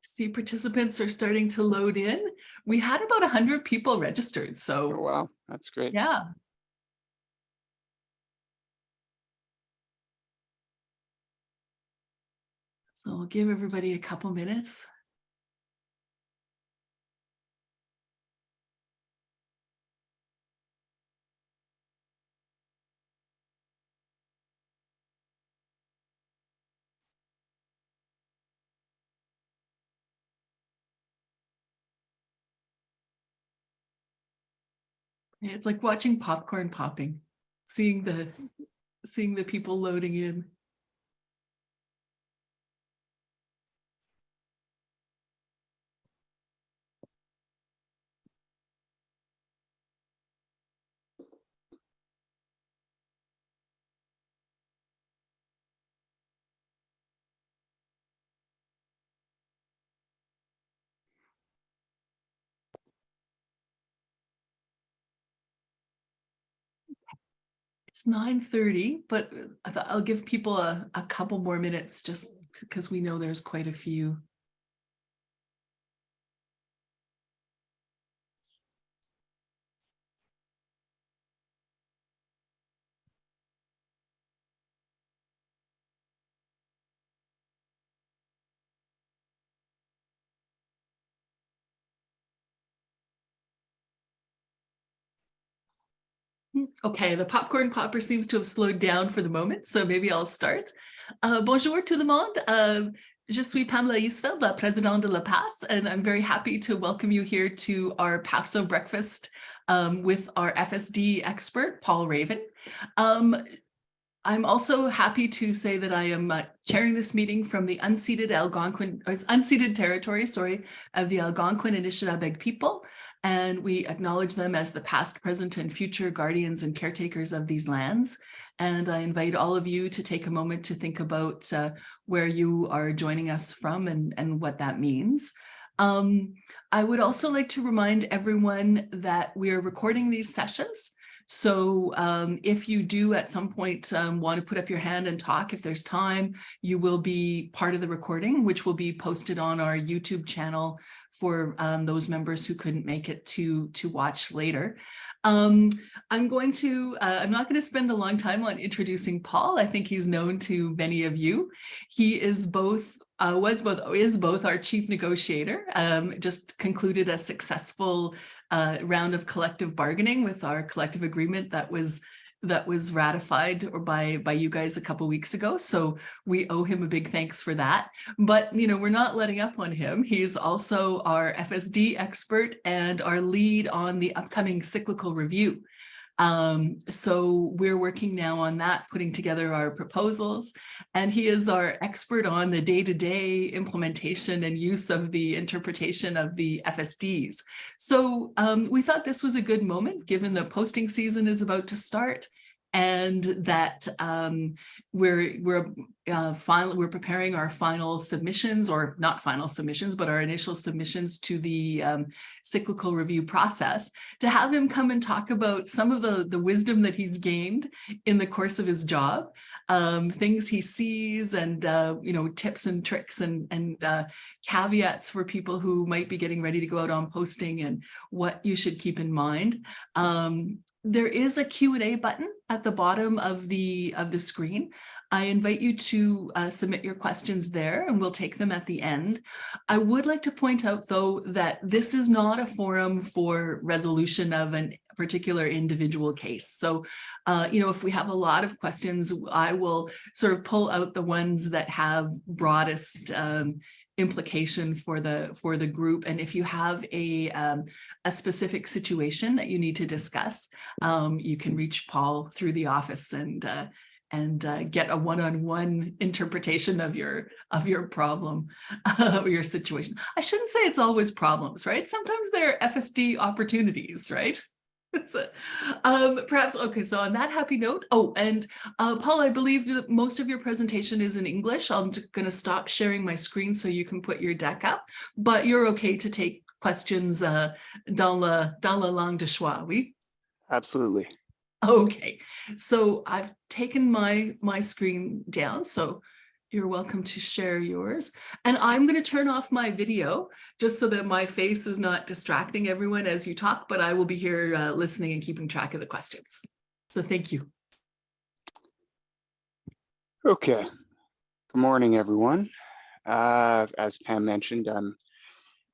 See, participants are starting to load in. We had about 100 people registered, Oh, so wow. That's great. yeah. So we'll give everybody a couple minutes. It's like watching popcorn popping, seeing the people loading in. It's 9:30, but I thought I'll give people a couple more minutes just because we know there's quite a few. Okay, the popcorn popper seems to have slowed down for the moment, so maybe I'll start. Bonjour tout le monde. Je suis Pamela Eastfeld, la présidente de La Paz, and I'm very happy to welcome you here to our PAFSO breakfast with our FSD expert, Paul Raven. I'm also happy to say that I am chairing this meeting from the unceded territory, of the Algonquin and Anishinaabe people. And we acknowledge them as the past, present, and future guardians and caretakers of these lands. And I invite all of you to take a moment to think about where you are joining us from and what that means. I would also like to remind everyone that we are recording these sessions. So if you do at some point want to put up your hand and talk, if there's time, you will be part of the recording, which will be posted on our YouTube channel for those members who couldn't make it to watch later. I'm not going to spend a long time on introducing Paul. I think he's known to many of you. He is both is both our chief negotiator, just concluded a successful round of collective bargaining with our collective agreement that was ratified by you guys a couple weeks ago. So we owe him a big thanks for that. But we're not letting up on him. He's also our FSD expert and our lead on the upcoming cyclical review. So we're working now on that, putting together our proposals, and he is our expert on the day-to-day implementation and use of the interpretation of the FSDs. So we thought this was a good moment, given the posting season is about to start, and that we're preparing our final submissions, or not final submissions, but our initial submissions to the cyclical review process, to have him come and talk about some of the wisdom that he's gained in the course of his job, things he sees, and tips and tricks and caveats for people who might be getting ready to go out on posting, and what you should keep in mind. There is a Q&A button at the bottom of the screen. I invite you to submit your questions there, and we'll take them at the end. I would like to point out, though, that this is not a forum for resolution of a particular individual case. So, if we have a lot of questions, I will sort of pull out the ones that have broadest implication for the group. And if you have a specific situation that you need to discuss, you can reach Paul through the office and get a one-on-one interpretation of your problem or your situation. I shouldn't say it's always problems, right? Sometimes there are FSD opportunities, right? Perhaps, okay, so on that happy note, and Paul, I believe that most of your presentation is in English. I'm going to stop sharing my screen so you can put your deck up, but you're okay to take questions dans la langue de choix, oui? Absolutely. Okay, so I've taken my screen down, so You're welcome to share yours. And I'm going to turn off my video just so that my face is not distracting everyone as you talk, but I will be here listening and keeping track of the questions. So thank you. Okay. Good morning, everyone. As Pam mentioned, I'm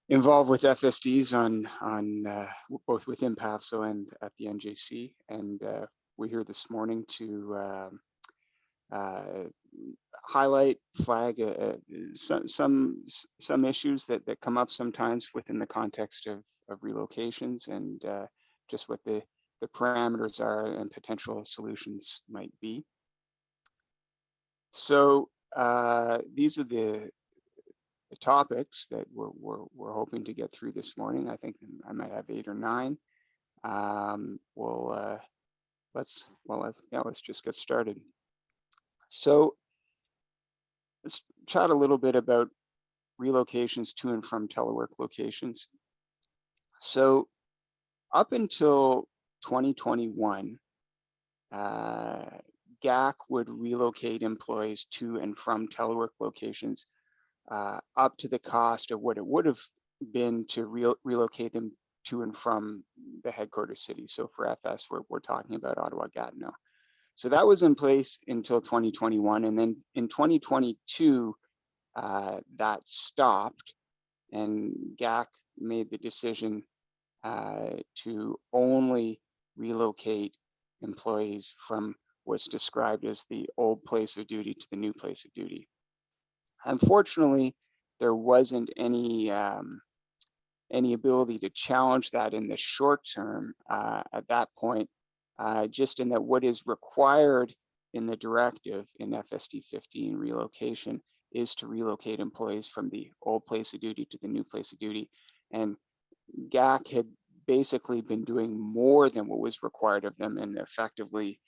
involved with FSDs on both within PAFSO and at the NJC, and we're here this morning to highlight, flag some issues that come up sometimes within the context of relocations, and just what the parameters are and potential solutions might be. So these are the topics that we're hoping to get through this morning. I think I might have 8 or 9. Let's just get started. So let's chat a little bit about relocations to and from telework locations. So up until 2021, GAC would relocate employees to and from telework locations up to the cost of what it would have been to relocate them to and from the headquarters city. So for FS, we're talking about Ottawa-Gatineau. So that was in place until 2021. And then in 2022, that stopped, and GAC made the decision to only relocate employees from what's described as the old place of duty to the new place of duty. Unfortunately, there wasn't any ability to challenge that in the short term at that point, just in that what is required in the directive in FSD 15 relocation is to relocate employees from the old place of duty to the new place of duty. And GAC had basically been doing more than what was required of them, and effectively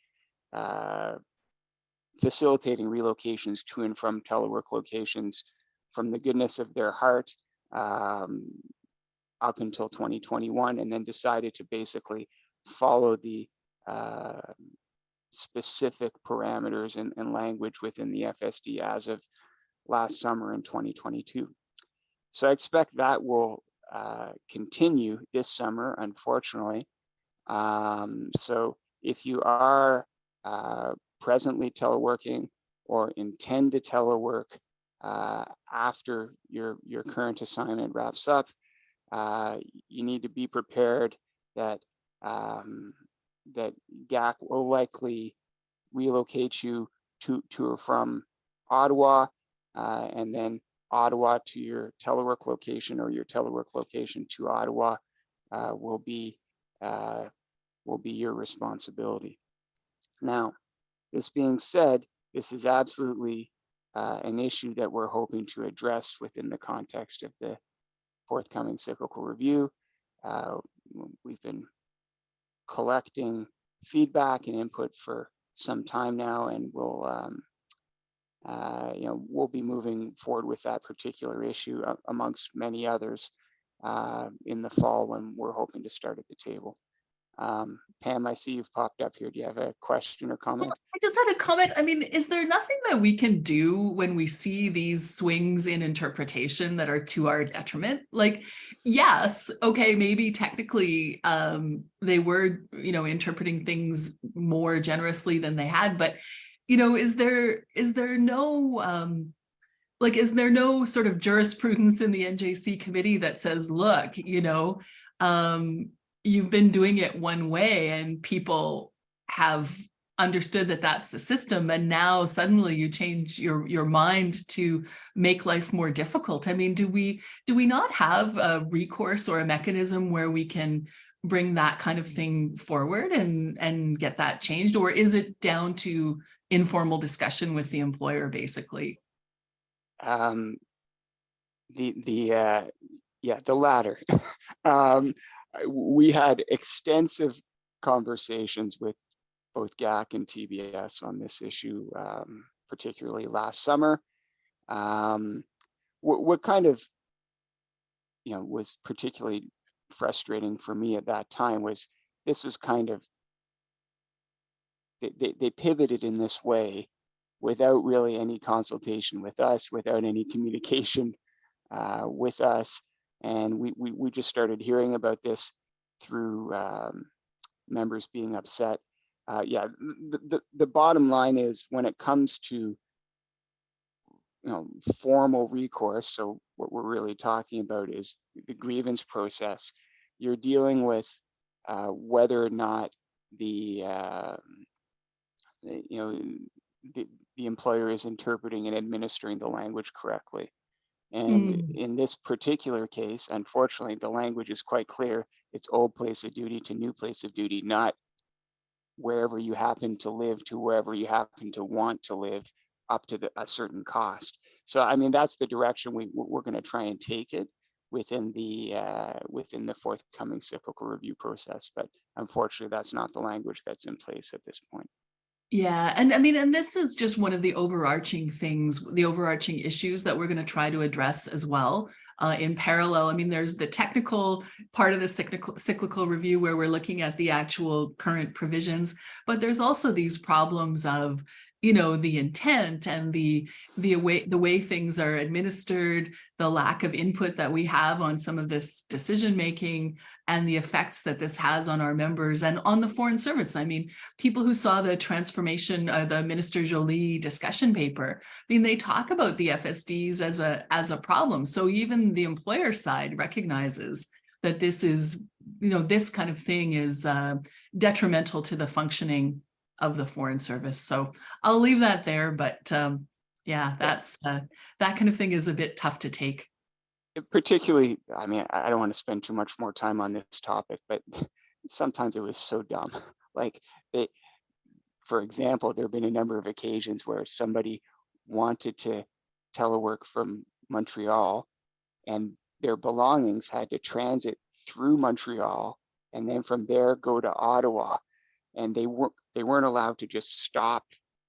facilitating relocations to and from telework locations from the goodness of their heart up until 2021, and then decided to basically follow the specific parameters and language within the FSD as of last summer in 2022. So I expect that will continue this summer, unfortunately. So if you are presently teleworking or intend to telework after your current assignment wraps up, you need to be prepared that that GAC will likely relocate you to or from Ottawa, and then Ottawa to your telework location, or your telework location to Ottawa will be your responsibility. Now, this being said, this is absolutely an issue that we're hoping to address within the context of the forthcoming cyclical review. We've been collecting feedback and input for some time now, and we'll be moving forward with that particular issue amongst many others in the fall, when we're hoping to start at the table. Pam, I see you've popped up here. Do you have a question or comment? Well, I just had a comment. I mean, is there nothing that we can do when we see these swings in interpretation that are to our detriment? Like, yes, okay, maybe technically they were, interpreting things more generously than they had, but, is there no is there no sort of jurisprudence in the NJC committee that says, look, you've been doing it one way and people have understood that that's the system, and now suddenly you change your mind to make life more difficult? I mean, do we not have a recourse or a mechanism where we can bring that kind of thing forward and get that changed, or is it down to informal discussion with the employer, basically? The latter. We had extensive conversations with both GAC and TBS on this issue, particularly last summer. What kind of was particularly frustrating for me at that time was this was kind of, they pivoted in this way without really any consultation with us, without any communication with us. And we just started hearing about this through members being upset. Yeah, the bottom line is, when it comes to formal recourse, so what we're really talking about is the grievance process. You're dealing with whether or not the you know the employer is interpreting and administering the language correctly. And Mm. in this particular case, unfortunately, the language is quite clear. It's old place of duty to new place of duty, not wherever you happen to live to wherever you happen to want to live, up to a certain cost. So, I mean, that's the direction we're going to try and take it within the forthcoming cyclical review process. But unfortunately, that's not the language that's in place at this point. Yeah, and I mean, and this is just one of the overarching things, the overarching issues that we're going to try to address as well. In parallel, I mean, there's the technical part of the cyclical review where we're looking at the actual current provisions, but there's also these problems of, the intent and the way things are administered, the lack of input that we have on some of this decision making, and the effects that this has on our members and on the Foreign Service. I mean, people who saw the transformation, the Minister Joly discussion paper, I mean, they talk about the FSDs as a problem. So even the employer side recognizes that this is, this kind of thing is detrimental to the functioning of the Foreign Service. So I'll leave that there, but yeah, that's that kind of thing is a bit tough to take. Particularly, I mean, I don't want to spend too much more time on this topic, but sometimes it was so dumb. Like, for example, there have been a number of occasions where somebody wanted to telework from Montreal, and their belongings had to transit through Montreal and then from there go to Ottawa. And they weren't allowed to just stop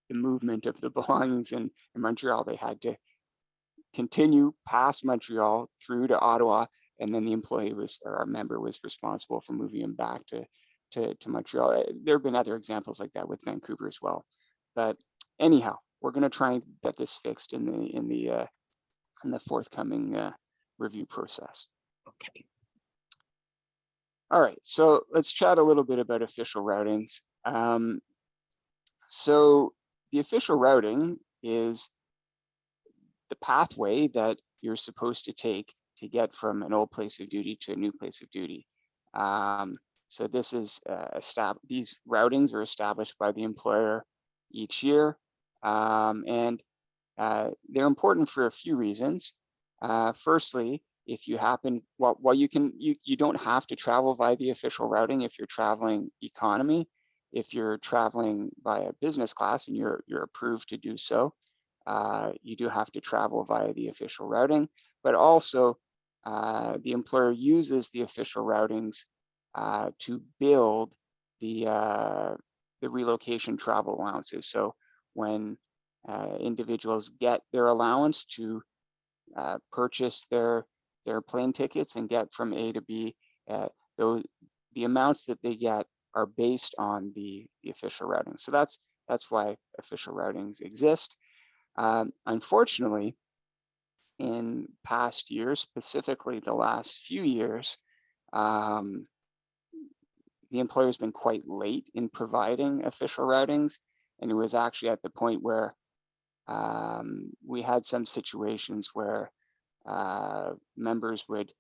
the movement of the belongings in Montreal. They had to continue past Montreal through to Ottawa, and then the employee or our member was responsible for moving them back to Montreal. There have been other examples like that with Vancouver as well. But anyhow, we're going to try and get this fixed in the forthcoming review process. Okay. All right, so let's chat a little bit about official routings. So the official routing is the pathway that you're supposed to take to get from an old place of duty to a new place of duty. So this is these routings are established by the employer each year, and they're important for a few reasons. Firstly, if you happen, well, you don't have to travel via the official routing if you're traveling economy. If you're traveling via business class and you're approved to do so, you do have to travel via the official routing. But also, the employer uses the official routings to build the relocation travel allowances. So when individuals get their allowance to purchase their plane tickets and get from A to B, the amounts that they get are based on the official routing. So that's why official routings exist. Unfortunately, in past years, specifically the last few years, the employer's been quite late in providing official routings, and it was actually at the point where we had some situations where members would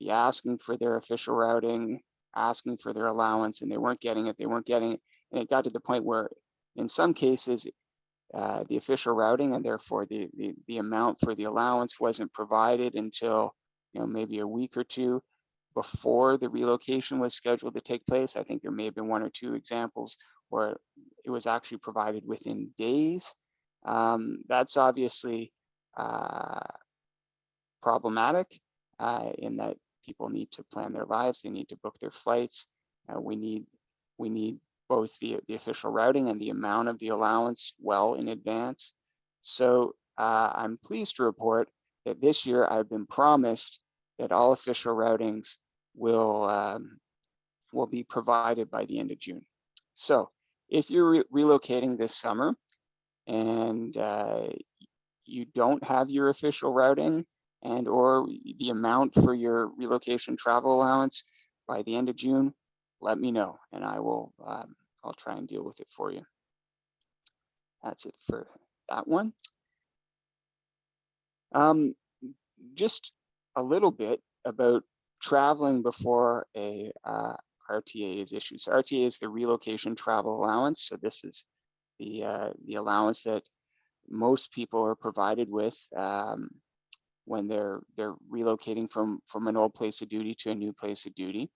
be asking for their official routing, asking for their allowance, and they weren't getting it, and it got to the point where in some cases the official routing and therefore the amount for the allowance wasn't provided until maybe a week or two before the relocation was scheduled to take place. I think there may have been one or two examples where it was actually provided within days. That's obviously problematic in that people need to plan their lives, they need to book their flights. We need both the official routing and the amount of the allowance well in advance. So I'm pleased to report that this year I've been promised that all official routings will be provided by the end of June. So if you're relocating this summer, and you don't have your official routing and or the amount for your relocation travel allowance by the end of June, let me know, and I will I'll try and deal with it for you. That's it for that one. Just a little bit about traveling before a RTA is issued. So RTA is the relocation travel allowance. So this is the allowance that most people are provided with when they're relocating from an old place of duty to a new place of duty.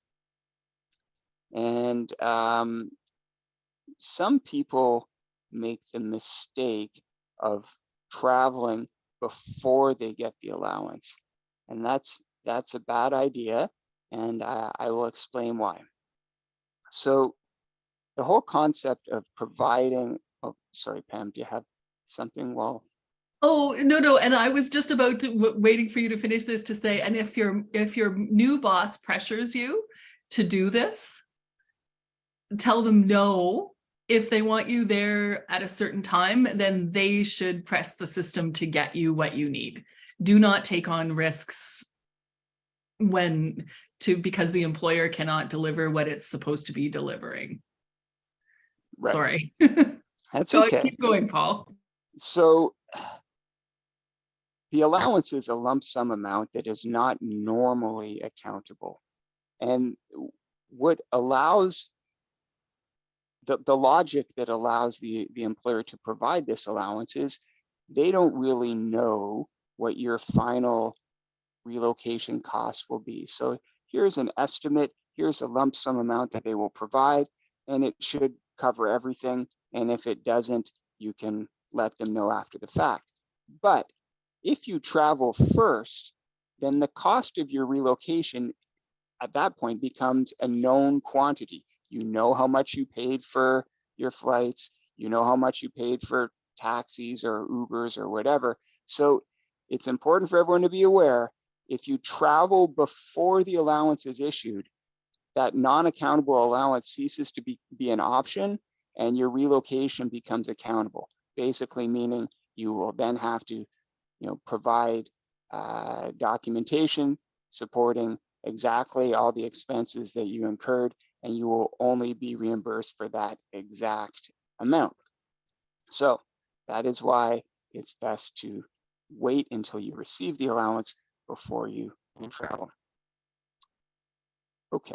And some people make the mistake of traveling before they get the allowance, and that's a bad idea, and I will explain why. So the whole concept of providing, oh, sorry, Pam, do you have something? Well, Oh, no, and I was just about to waiting for you to finish this to say, and if your new boss pressures you to do this, tell them no. If they want you there at a certain time, then they should press the system to get you what you need. Do not take on risks because the employer cannot deliver what it's supposed to be delivering. right. Sorry. That's okay. Keep going, Paul. So the allowance is a lump sum amount that is not normally accountable. And what allows the logic that allows the employer to provide this allowance is they don't really know what your final relocation costs will be. So here's an estimate, here's a lump sum amount that they will provide, and it should cover everything. And if it doesn't, you can let them know after the fact. But if you travel first, then the cost of your relocation at that point becomes a known quantity. You know how much you paid for your flights, you know how much you paid for taxis or Ubers or whatever. So it's important for everyone to be aware, if you travel before the allowance is issued, that non-accountable allowance ceases to be an option and your relocation becomes accountable. Basically meaning you will then have to provide documentation supporting exactly all the expenses that you incurred, and you will only be reimbursed for that exact amount. So that is why it's best to wait until you receive the allowance before you travel. Okay.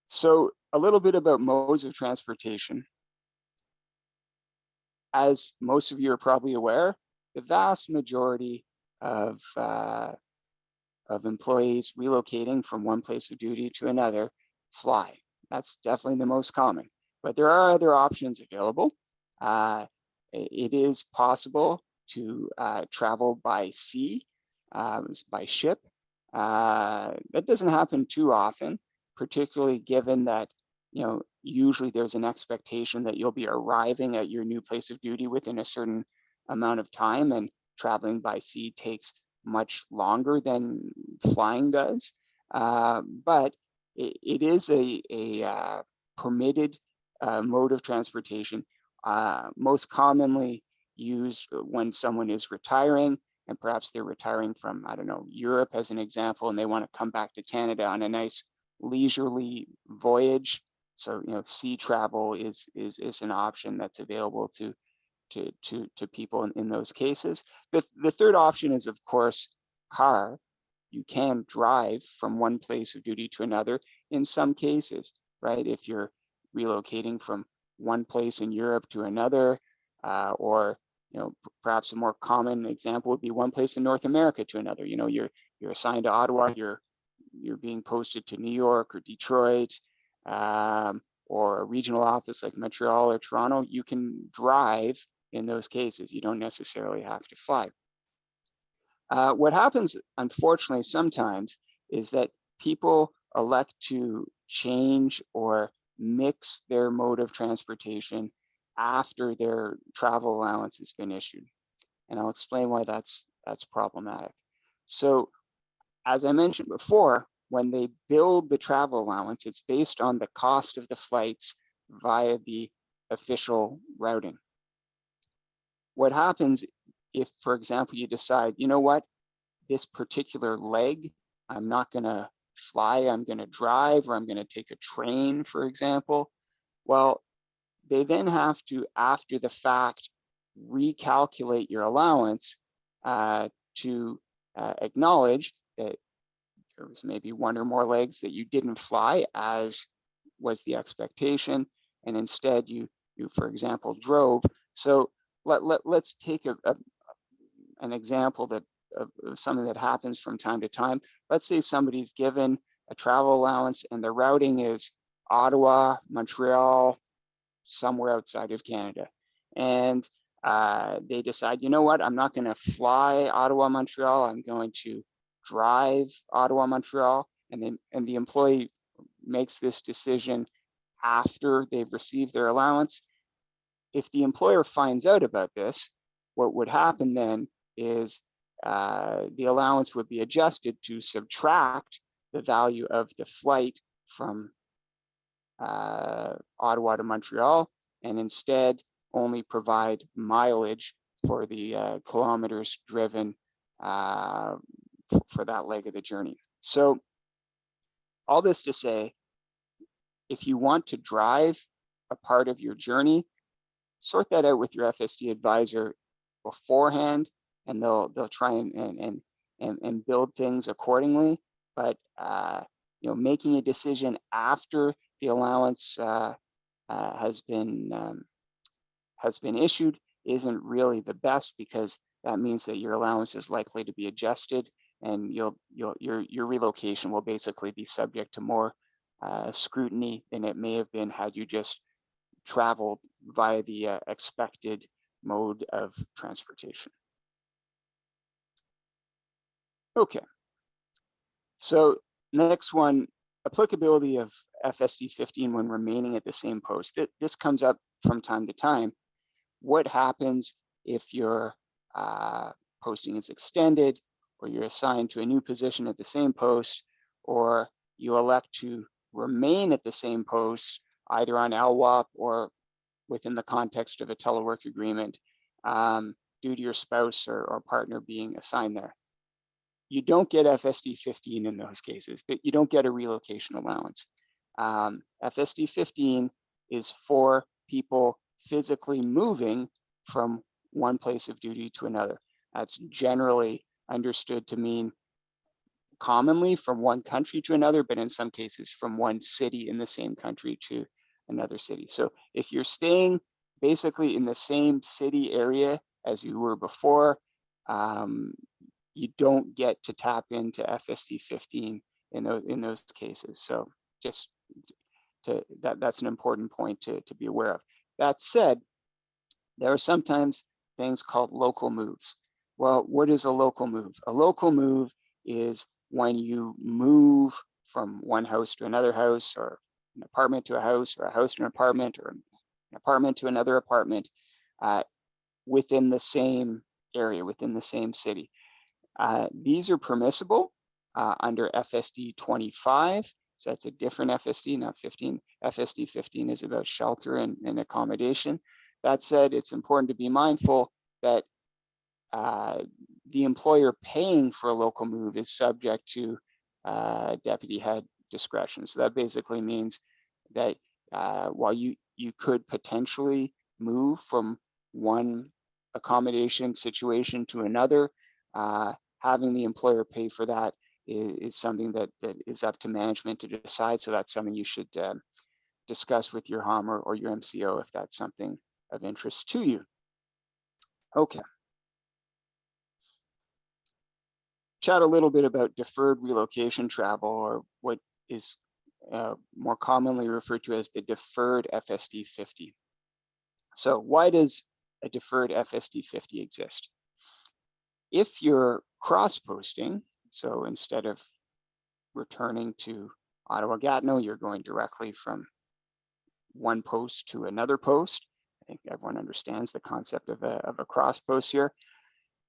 So a little bit about modes of transportation. As most of you are probably aware, the vast majority of employees relocating from one place of duty to another fly. That's definitely the most common, but there are other options available. It is possible to travel by sea, by ship. That doesn't happen too often, particularly given that usually there's an expectation that you'll be arriving at your new place of duty within a certain amount of time, and traveling by sea takes much longer than flying does. But it is a permitted mode of transportation, most commonly used when someone is retiring, and perhaps they're retiring from, I don't know, Europe as an example, and they want to come back to Canada on a nice leisurely voyage. So sea travel is an option that's available to people in those cases. The third option is, of course, car. You can drive from one place of duty to another in some cases, right? If you're relocating from one place in Europe to another, or perhaps a more common example would be one place in North America to another. You're assigned to Ottawa, you're being posted to New York or Detroit, or a regional office like Montreal or Toronto. You can drive in those cases. You don't necessarily have to fly. What happens, unfortunately, sometimes is that people elect to change or mix their mode of transportation after their travel allowance has been issued. And I'll explain why that's problematic. So as I mentioned before, when they build the travel allowance, it's based on the cost of the flights via the official routing. what happens if, for example, you decide, you know what, this particular leg, I'm not going to fly, I'm going to drive, or I'm going to take a train, for example. Well, they then have to, after the fact, recalculate your allowance to acknowledge that there was maybe one or more legs that you didn't fly as was the expectation, and instead you for example, drove. So let's take an example that of something that happens from time to time. Let's say somebody's given a travel allowance and the routing is Ottawa, Montreal, somewhere outside of Canada. And they decide, you know what, I'm not going to fly Ottawa, Montreal, I'm going to drive Ottawa, Montreal. And the employee makes this decision after they've received their allowance. If the employer finds out about this, what would happen then is the allowance would be adjusted to subtract the value of the flight from Ottawa to Montreal, and instead only provide mileage for the kilometers driven for that leg of the journey. So all this to say, if you want to drive a part of your journey, sort that out with your FSD advisor beforehand, and they'll try and build things accordingly. But making a decision after the allowance has been issued isn't really the best, because that means that your allowance is likely to be adjusted, and your relocation will basically be subject to more scrutiny than it may have been had you just traveled via the expected mode of transportation. Okay, so next one, applicability of FSD 15 when remaining at the same post. This comes up from time to time. What happens if your posting is extended, or you're assigned to a new position at the same post, or you elect to remain at the same post, either on LWOP or within the context of a telework agreement, due to your spouse or partner being assigned there? You don't get FSD 15 in those cases. You don't get a relocation allowance. FSD 15 is for people physically moving from one place of duty to another. That's generally understood to mean commonly from one country to another, but in some cases from one city in the same country to another city. So if you're staying basically in the same city area as you were before, you don't get to tap into FSD 15 in those cases. So just that's an important point to be aware of. That said, there are sometimes things called local moves. Well, what is a local move? A local move is when you move from one house to another house, or an apartment to a house, or a house to an apartment, or an apartment to another apartment within the same area, within the same city. These are permissible under FSD 25. So that's a different FSD, not 15. FSD 15 is about shelter and accommodation. That said, it's important to be mindful that the employer paying for a local move is subject to deputy head discretion. So that basically means that while you could potentially move from one accommodation situation to another, having the employer pay for that is something that is up to management to decide. So that's something you should discuss with your HOM or your MCO if that's something of interest to you. Okay. Chat a little bit about deferred relocation travel, or what is more commonly referred to as the deferred FSD 50. So why does a deferred FSD 50 exist? If you're cross-posting, so instead of returning to Ottawa-Gatineau, you're going directly from one post to another post. I think everyone understands the concept of a cross-post here.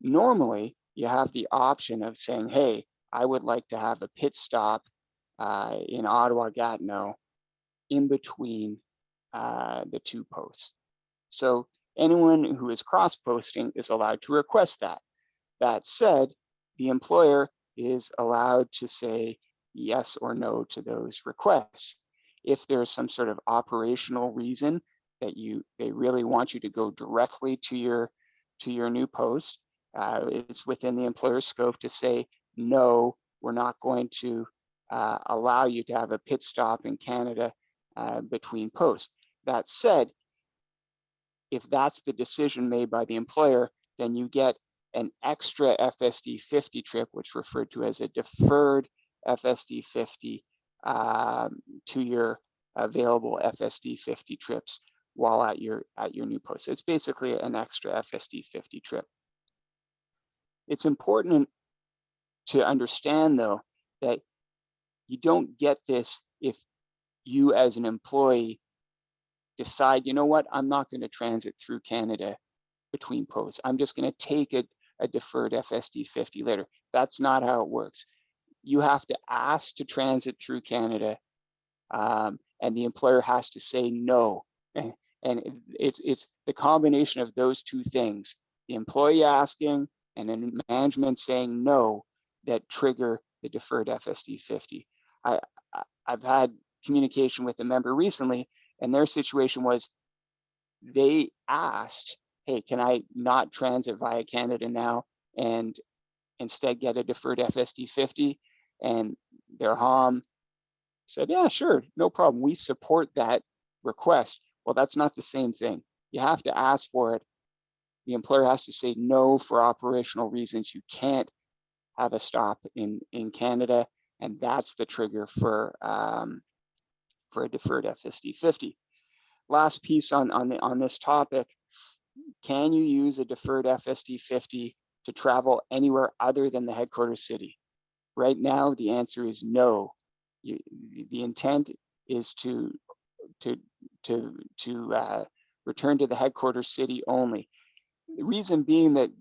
Normally, you have the option of saying, hey, I would like to have a pit stop in Ottawa-Gatineau in between the two posts. So Anyone who is cross-posting is allowed to request that. That said, the employer is allowed to say yes or no to those requests. If there's some sort of operational reason that they really want you to go directly to your new post, it's within the employer's scope to say, no, we're not going to allow you to have a pit stop in Canada between posts. That said, if that's the decision made by the employer, then you get an extra FSD 50 trip, which is referred to as a deferred FSD 50 to your available FSD 50 trips while at your new post. So it's basically an extra FSD 50 trip. It's important to understand, though, that you don't get this if you as an employee decide, you know what, I'm not going to transit through Canada between posts. I'm just going to take a deferred FSD 50 later. That's not how it works. You have to ask to transit through Canada, and the employer has to say no. And it's the combination of those two things, the employee asking and then management saying no, that trigger the deferred FSD 50. I've had communication with a member recently, and their situation was they asked, hey, can I not transit via Canada now and instead get a deferred FSD 50? And their HOM said, yeah, sure, no problem. We support that request. Well, that's not the same thing. You have to ask for it. The employer has to say no for operational reasons. You can't have a stop in Canada, and that's the trigger for a deferred FSD 50. Last piece on this topic: can you use a deferred FSD 50 to travel anywhere other than the headquarters city? Right now, the answer is no. The intent is to return to the headquarters city only. The reason being that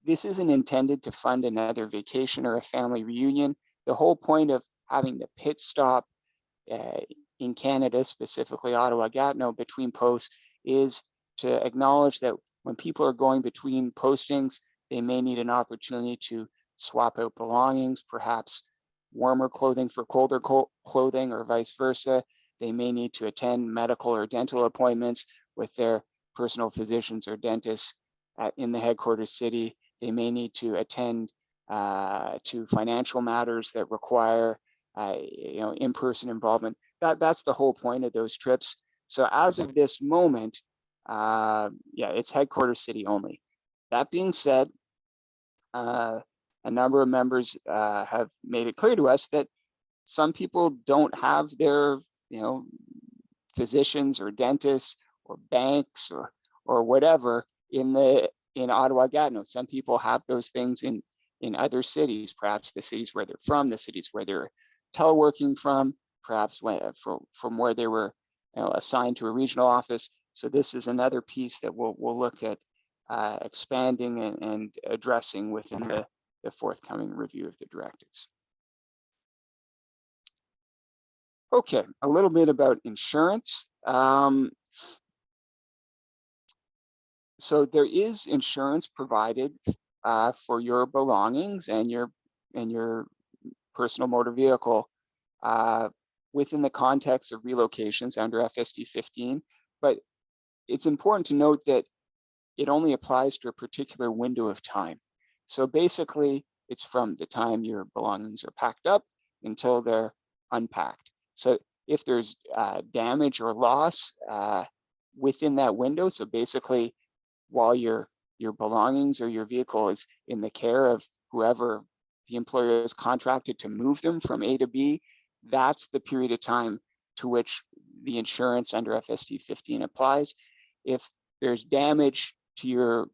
this isn't intended to fund another vacation or a family reunion. The whole point of having the pit stop in Canada, specifically Ottawa-Gatineau, between posts, is to acknowledge that when people are going between postings, they may need an opportunity to swap out belongings, perhaps warmer clothing for colder clothing, or vice versa. They may need to attend medical or dental appointments with their personal physicians or dentists in the headquarters city. They may need to attend to financial matters that require in-person involvement. That's the whole point of those trips. So as of this moment, it's headquarters city only. That being said, a number of members have made it clear to us that some people don't have their physicians or dentists or banks or whatever in Ottawa-Gatineau. Some people have those things in other cities, perhaps the cities where they're from, the cities where they're teleworking from, perhaps from where they were assigned to a regional office. So this is another piece that we'll look at expanding and addressing within the forthcoming review of the directives. Okay, a little bit about insurance. So there is insurance provided for your belongings and your personal motor vehicle within the context of relocations under FSD 15, but it's important to note that it only applies to a particular window of time. So basically, it's from the time your belongings are packed up until they're unpacked. So if there's damage or loss within that window, so basically while your belongings or your vehicle is in the care of whoever the employer is contracted to move them from A to B, that's the period of time to which the insurance under FSD 15 applies. If there's damage to your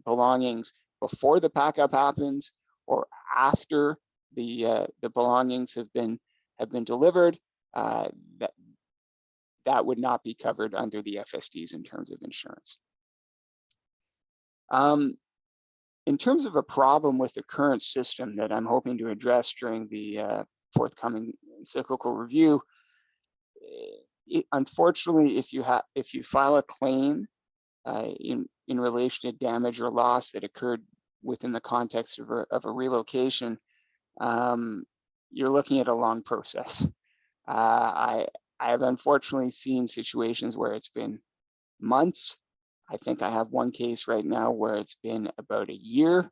belongings before the pack-up happens or after the belongings have been delivered, that would not be covered under the FSDs in terms of insurance. In terms of a problem with the current system that I'm hoping to address during the forthcoming cyclical review, unfortunately, if you file a claim in in relation to damage or loss that occurred within the context of a relocation, you're looking at a long process. I have unfortunately seen situations where it's been months. I think I have one case right now where it's been about a year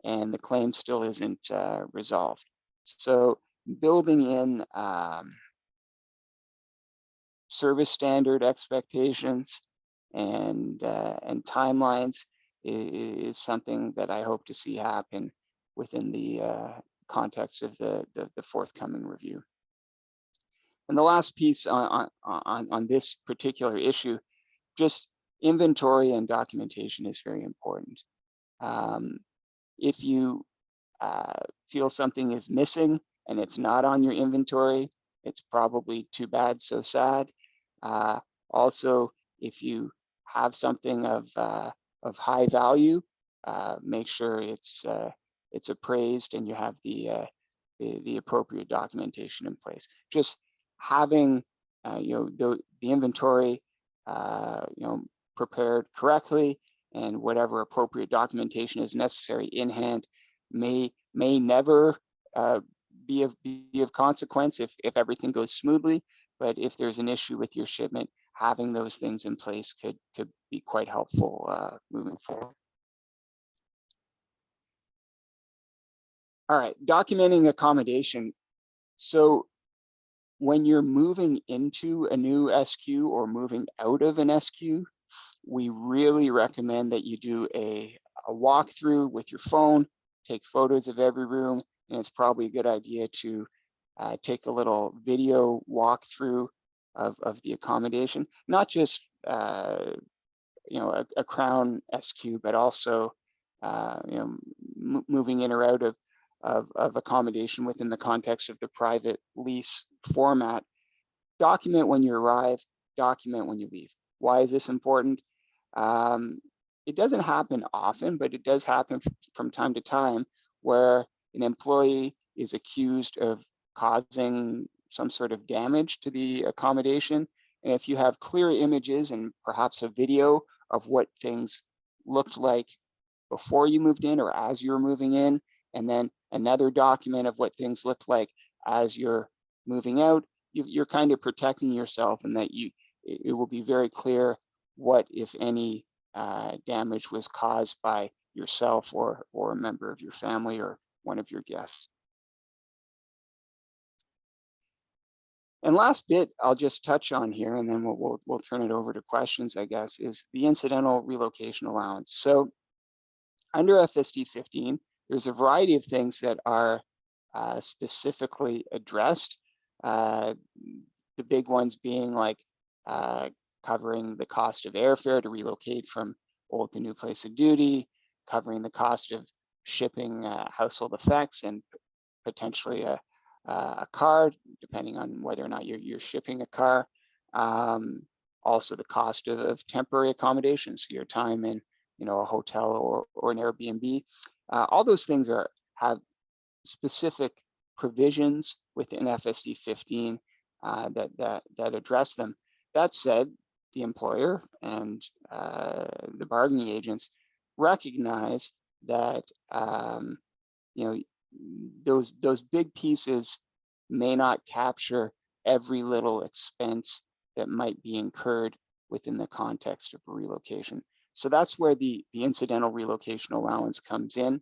and the claim still isn't resolved. So building in service standard expectations and timelines is something that I hope to see happen within the context of the forthcoming review. And the last piece on this particular issue, just inventory and documentation is very important. If you feel something is missing and it's not on your inventory, it's probably too bad, so sad. Also, if you have something of high value, make sure it's appraised and you have the appropriate documentation in place. Just having the inventory prepared correctly and whatever appropriate documentation is necessary in hand may never be of consequence if everything goes smoothly, but if there's an issue with your shipment, having those things in place could be quite helpful moving forward. All right, documenting accommodation. So when you're moving into a new SQ or moving out of an SQ, we really recommend that you do a walkthrough with your phone, take photos of every room, and it's probably a good idea to take a little video walkthrough of the accommodation, not just a Crown SQ, but also moving in or out of accommodation within the context of the private lease format. Document when you arrive, document when you leave. Why is this important? It doesn't happen often, but it does happen from time to time where an employee is accused of causing some sort of damage to the accommodation. And if you have clear images and perhaps a video of what things looked like before you moved in or as you were moving in, and then another document of what things looked like as you're moving out, you're kind of protecting yourself, and that it will be very clear what, if any, damage was caused by yourself or a member of your family or one of your guests. And last bit I'll just touch on here, and then we'll turn it over to questions, I guess, is the incidental relocation allowance. So under FSD 15, there's a variety of things that are specifically addressed. The big ones being like covering the cost of airfare to relocate from old to new place of duty, covering the cost of shipping household effects and potentially a car, depending on whether or not you're shipping a car. Also the cost of temporary accommodations, so your time in a hotel or an Airbnb. All those things have specific provisions within FSD 15 that address them. That said, the employer and the bargaining agents recognize that those big pieces may not capture every little expense that might be incurred within the context of a relocation. So that's where the incidental relocation allowance comes in.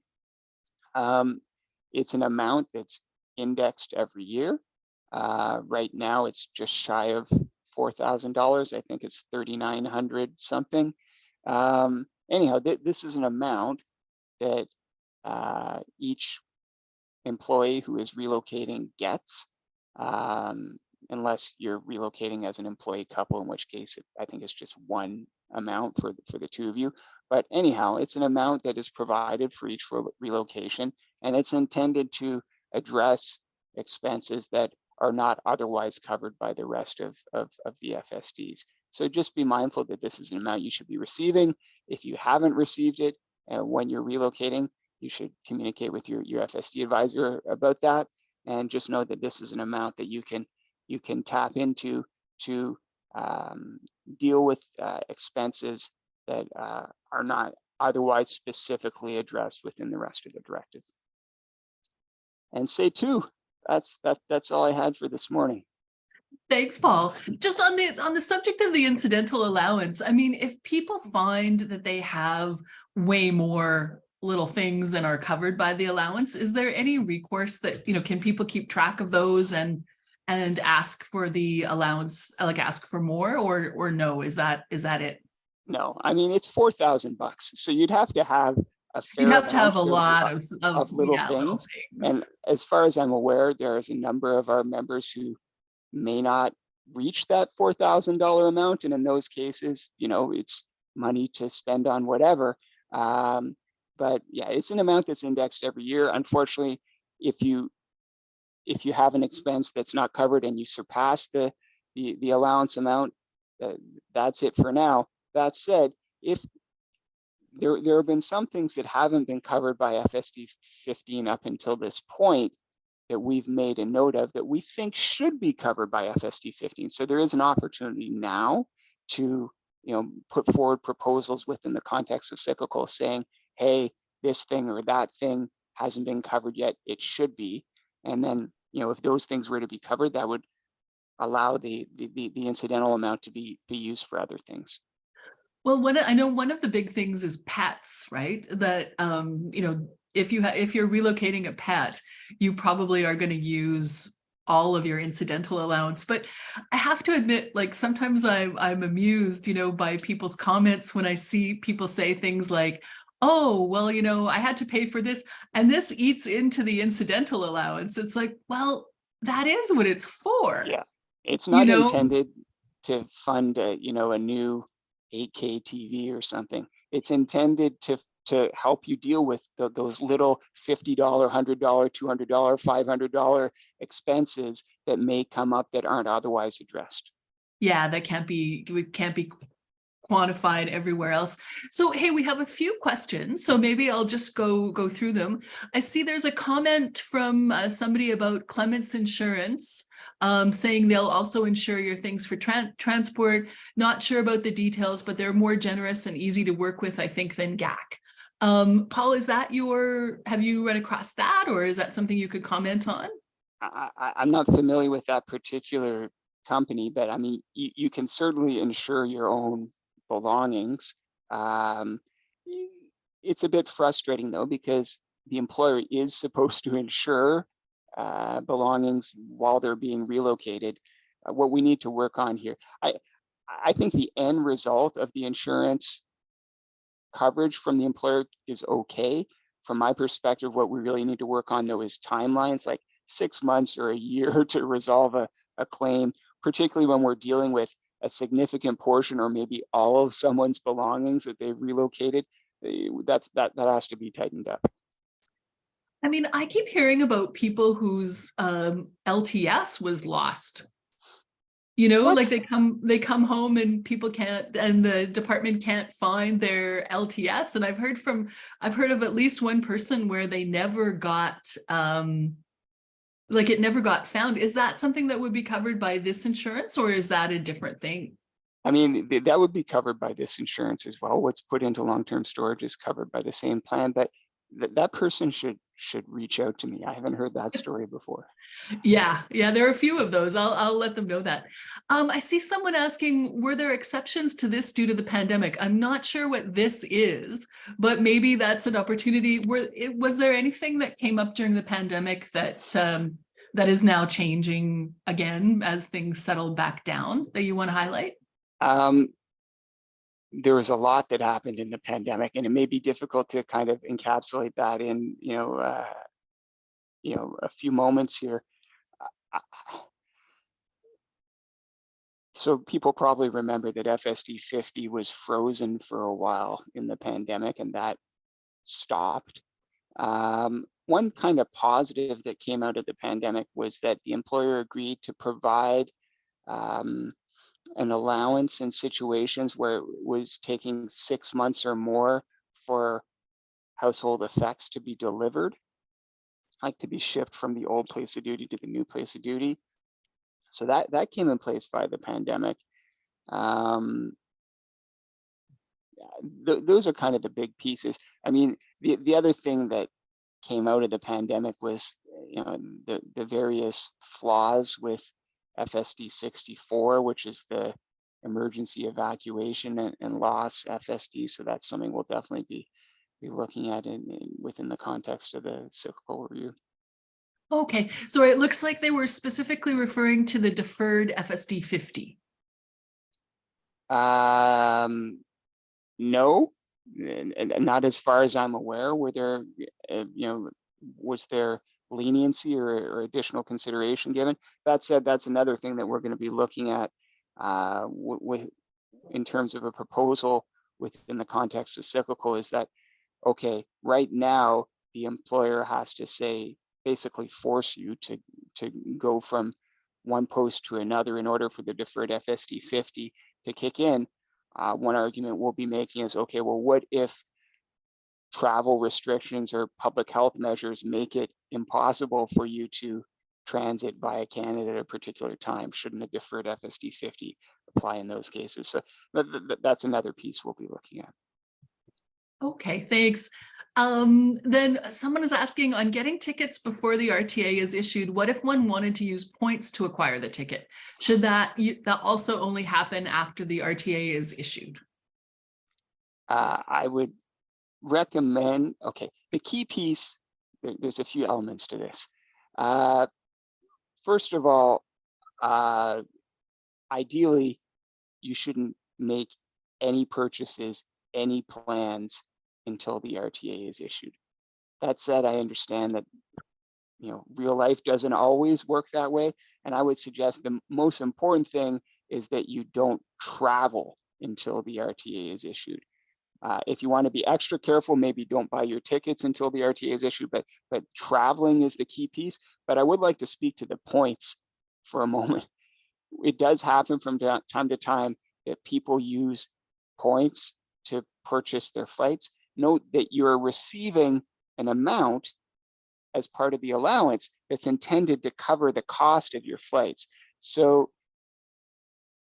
It's an amount that's indexed every year. Right now, it's just shy of $4,000. I think it's $3,900 something. Anyhow, this is an amount that each employee who is relocating gets, unless you're relocating as an employee couple, in which case I think it's just one amount for the two of you. But anyhow, it's an amount that is provided for each relocation, and it's intended to address expenses that are not otherwise covered by the rest of the FSDs. So just be mindful that this is an amount you should be receiving. If you haven't received it when you're relocating, you should communicate with your FSD advisor about that, and just know that this is an amount that you can tap into to deal with expenses that are not otherwise specifically addressed within the rest of the directive. And say two, that's all I had for this morning. Thanks, Paul. Just on the subject of the incidental allowance, I mean, if people find that they have way more little things than are covered by the allowance, is there any recourse that, can people keep track of those and ask for the allowance, like ask for more, or no? Is that it? No, I mean, it's $4,000, so you'd have to have a You'd fair have to have amount a lot of little little things. And things. as far as I'm aware, there's a number of our members who may not reach that $4,000 amount, and in those cases, it's money to spend on whatever. But yeah, it's an amount that's indexed every year. Unfortunately, if you have an expense that's not covered and you surpass the allowance amount, that's it for now. That said, if there have been some things that haven't been covered by FSD 15 up until this point that we've made a note of that we think should be covered by FSD 15. So there is an opportunity now to put forward proposals within the context of cyclical saying, hey, this thing or that thing hasn't been covered yet, it should be. And then if those things were to be covered, that would allow the incidental amount to be used for other things. Well, I know one of the big things is pets, right? That if you're relocating a pet, you probably are going to use all of your incidental allowance. But I have to admit, like sometimes I'm amused, by people's comments when I see people say things like, "Oh, well, I had to pay for this, and this eats into the incidental allowance." It's like, well, that is what it's for. Yeah, it's You not know, intended to fund a new 8K TV or something. It's intended to help you deal with those little $50, $100, $200, $500 expenses that may come up that aren't otherwise addressed. yeah, that can't be quantified everywhere else. So, hey, we have a few questions, so maybe I'll just go through them. I see there's a comment from somebody about Clements Insurance, saying they'll also insure your things for transport. Not sure about the details, but they're more generous and easy to work with, I think, than GAC. Paul, is that have you run across that, or is that something you could comment on? I'm not familiar with that particular company, but I mean, you can certainly insure your own belongings. It's a bit frustrating though, because the employer is supposed to insure belongings while they're being relocated. What we need to work on here, I think the end result of the insurance coverage from the employer is okay. From my perspective, what we really need to work on though is timelines, like 6 months or a year to resolve a claim, particularly when we're dealing with a significant portion or maybe all of someone's belongings that they've relocated. That has to be tightened up. I mean, I keep hearing about people whose LTS was lost. What? Like they come home and people can't, and the department can't find their LTS. And I've heard of at least one person where they never got, like it never got found. Is that something that would be covered by this insurance, or is that a different thing? I mean, that would be covered by this insurance as well. What's put into long-term storage is covered by the same plan, but that person should reach out to me. I haven't heard that story before. Yeah, there are a few of those. I'll let them know that. I see someone asking, were there exceptions to this due to the pandemic? I'm not sure what this is, but maybe that's an opportunity. Was there anything that came up during the pandemic that that is now changing again as things settle back down that you want to highlight? There was a lot that happened in the pandemic, and it may be difficult to kind of encapsulate that in a few moments here. So people probably remember that FSD 50 was frozen for a while in the pandemic, and that stopped. One kind of positive that came out of the pandemic was that the employer agreed to provide an allowance in situations where it was taking 6 months or more for household effects to be delivered, like to be shipped from the old place of duty to the new place of duty. So that came in place by the pandemic. those are kind of the big pieces. I mean, the other thing that came out of the pandemic was, the various flaws with FSD 64, which is the emergency evacuation and loss FSD. So that's something we'll definitely be looking at within the context of the cyclical review. Okay, so it looks like they were specifically referring to the deferred FSD 50. No, and not as far as I'm aware. Were there, was there leniency or additional consideration given? That said, that's another thing that we're going to be looking at in terms of a proposal within the context of cyclical, is that, okay, right now the employer has to say, basically force you to go from one post to another in order for the deferred FSD 50 to kick in. One argument we'll be making is, okay, well, what if travel restrictions or public health measures make it impossible for you to transit via Canada at a particular time? Shouldn't a deferred FSD 50 apply in those cases? So that's another piece we'll be looking at. Okay, thanks. Then someone is asking, on getting tickets before the RTA is issued, what if one wanted to use points to acquire the ticket? Should that also only happen after the RTA is issued? I would recommend, okay, the key piece, there's a few elements to this. First of all, ideally, you shouldn't make any purchases, any plans until the RTA is issued. That said, I understand that real life doesn't always work that way, and I would suggest the most important thing is that you don't travel until the RTA is issued. If you want to be extra careful, maybe don't buy your tickets until the RTA is issued, but traveling is the key piece. But I would like to speak to the points for a moment. It does happen from time to time that people use points to purchase their flights. Note that you're receiving an amount as part of the allowance that's intended to cover the cost of your flights. So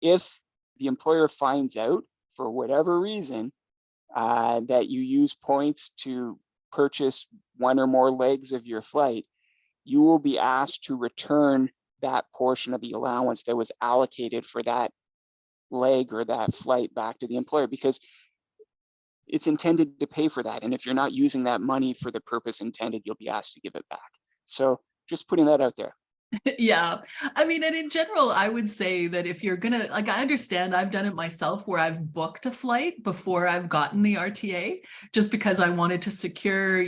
if the employer finds out for whatever reason that you use points to purchase one or more legs of your flight, you will be asked to return that portion of the allowance that was allocated for that leg or that flight back to the employer, because it's intended to pay for that. And if you're not using that money for the purpose intended, you'll be asked to give it back. So just putting that out there. Yeah, I mean, and in general, I would say that if you're gonna, like, I understand, I've done it myself where I've booked a flight before I've gotten the RTA, just because I wanted to secure,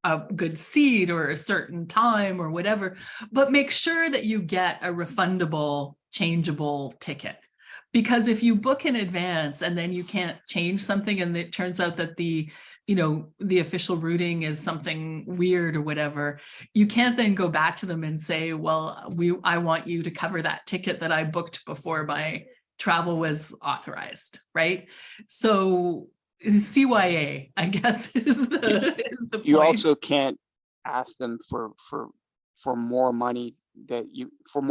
a good seat or a certain time or whatever, but make sure that you get a refundable, changeable ticket. Because if you book in advance and then you can't change something and it turns out that the official routing is something weird or whatever, you can't then go back to them and say, well, I want you to cover that ticket that I booked before my travel was authorized, right? So CYA, I guess, is the point. You also can't ask them for more money for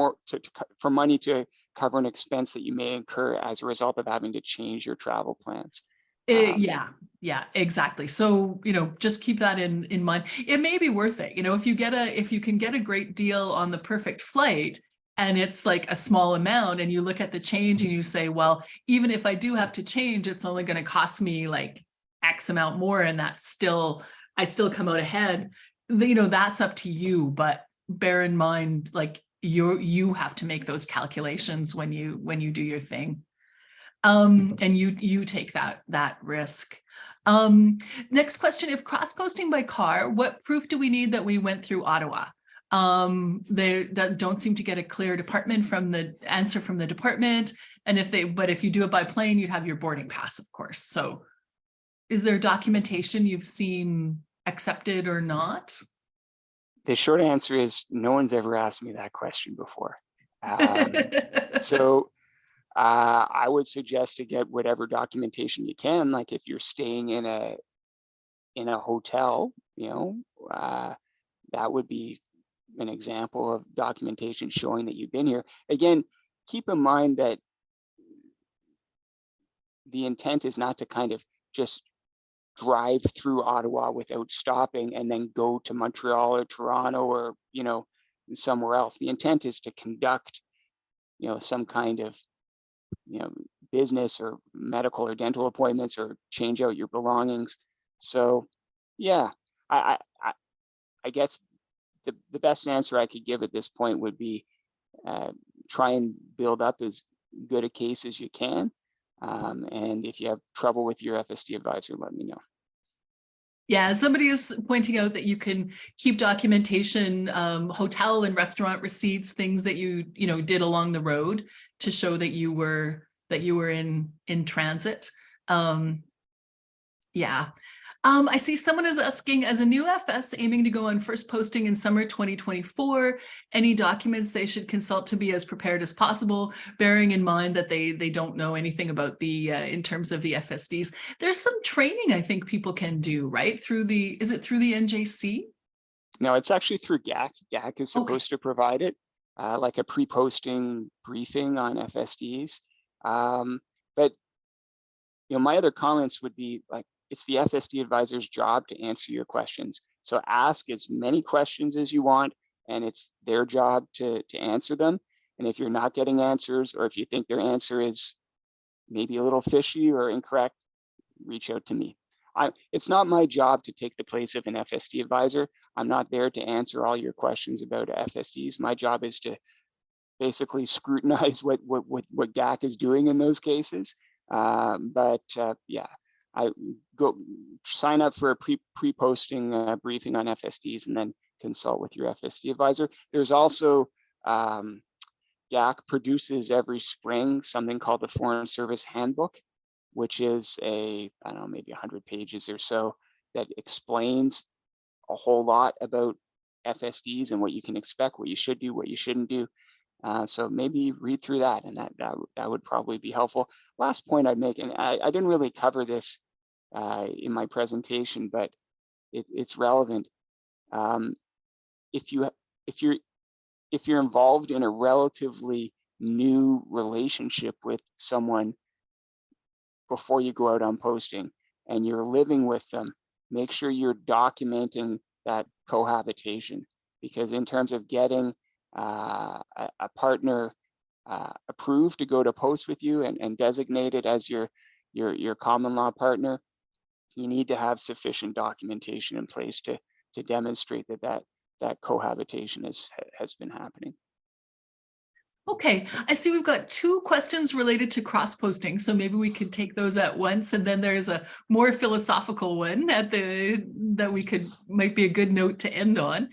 money to cover an expense that you may incur as a result of having to change your travel plans. Yeah, exactly. So, just keep that in mind. It may be worth it. If you can get a great deal on the perfect flight and it's like a small amount and you look at the change and you say, well, even if I do have to change, it's only going to cost me like X amount more. And I still come out ahead. That's up to you, but bear in mind, like you have to make those calculations when you do your thing. And you take that risk. Next question, if cross-posting by car, what proof do we need that we went through Ottawa? They don't seem to get a clear answer from the department. And if you do it by plane, you'd have your boarding pass, of course. So is there documentation you've seen accepted or not? The short answer is no one's ever asked me that question before. So I would suggest to get whatever documentation you can. Like if you're staying in a hotel, that would be an example of documentation showing that you've been here. Again, keep in mind that the intent is not to kind of just drive through Ottawa without stopping and then go to Montreal or Toronto or, somewhere else. The intent is to conduct, some kind of, business or medical or dental appointments or change out your belongings. So yeah, I guess the best answer I could give at this point would be try and build up as good a case as you can. And if you have trouble with your FSD advisor, let me know. Yeah, somebody is pointing out that you can keep documentation, hotel and restaurant receipts, things that you did along the road to show that you were in transit. Yeah. I see someone is asking, as a new FS aiming to go on first posting in summer 2024, any documents they should consult to be as prepared as possible, bearing in mind that they don't know anything about the in terms of the FSDs. There's some training I think people can do, right? Is it through the NJC? No, it's actually through GAC. GAC is supposed to provide it, like a pre-posting briefing on FSDs. But my other comments would be like, it's the FSD advisor's job to answer your questions. So ask as many questions as you want, and it's their job to answer them. And if you're not getting answers, or if you think their answer is maybe a little fishy or incorrect, reach out to me. It's not my job to take the place of an FSD advisor. I'm not there to answer all your questions about FSDs. My job is to basically scrutinize what GAC is doing in those cases. Yeah, I go sign up for a pre-posting briefing on FSDs and then consult with your FSD advisor. There's also GAC produces every spring something called the Foreign Service Handbook, which is I don't know, maybe 100 pages or so that explains a whole lot about FSDs and what you can expect, what you should do, what you shouldn't do. So maybe read through that, and that would probably be helpful. Last point I'd make, and I didn't really cover this in my presentation, but it's relevant. If you're involved in a relatively new relationship with someone before you go out on posting and you're living with them, make sure you're documenting that cohabitation, because in terms of getting a partner approved to go to post with you and designated as your common law partner, you need to have sufficient documentation in place to demonstrate that cohabitation has been happening. Okay, I see we've got 2 questions related to cross-posting, so maybe we could take those at once, and then there's a more philosophical one that might be a good note to end on.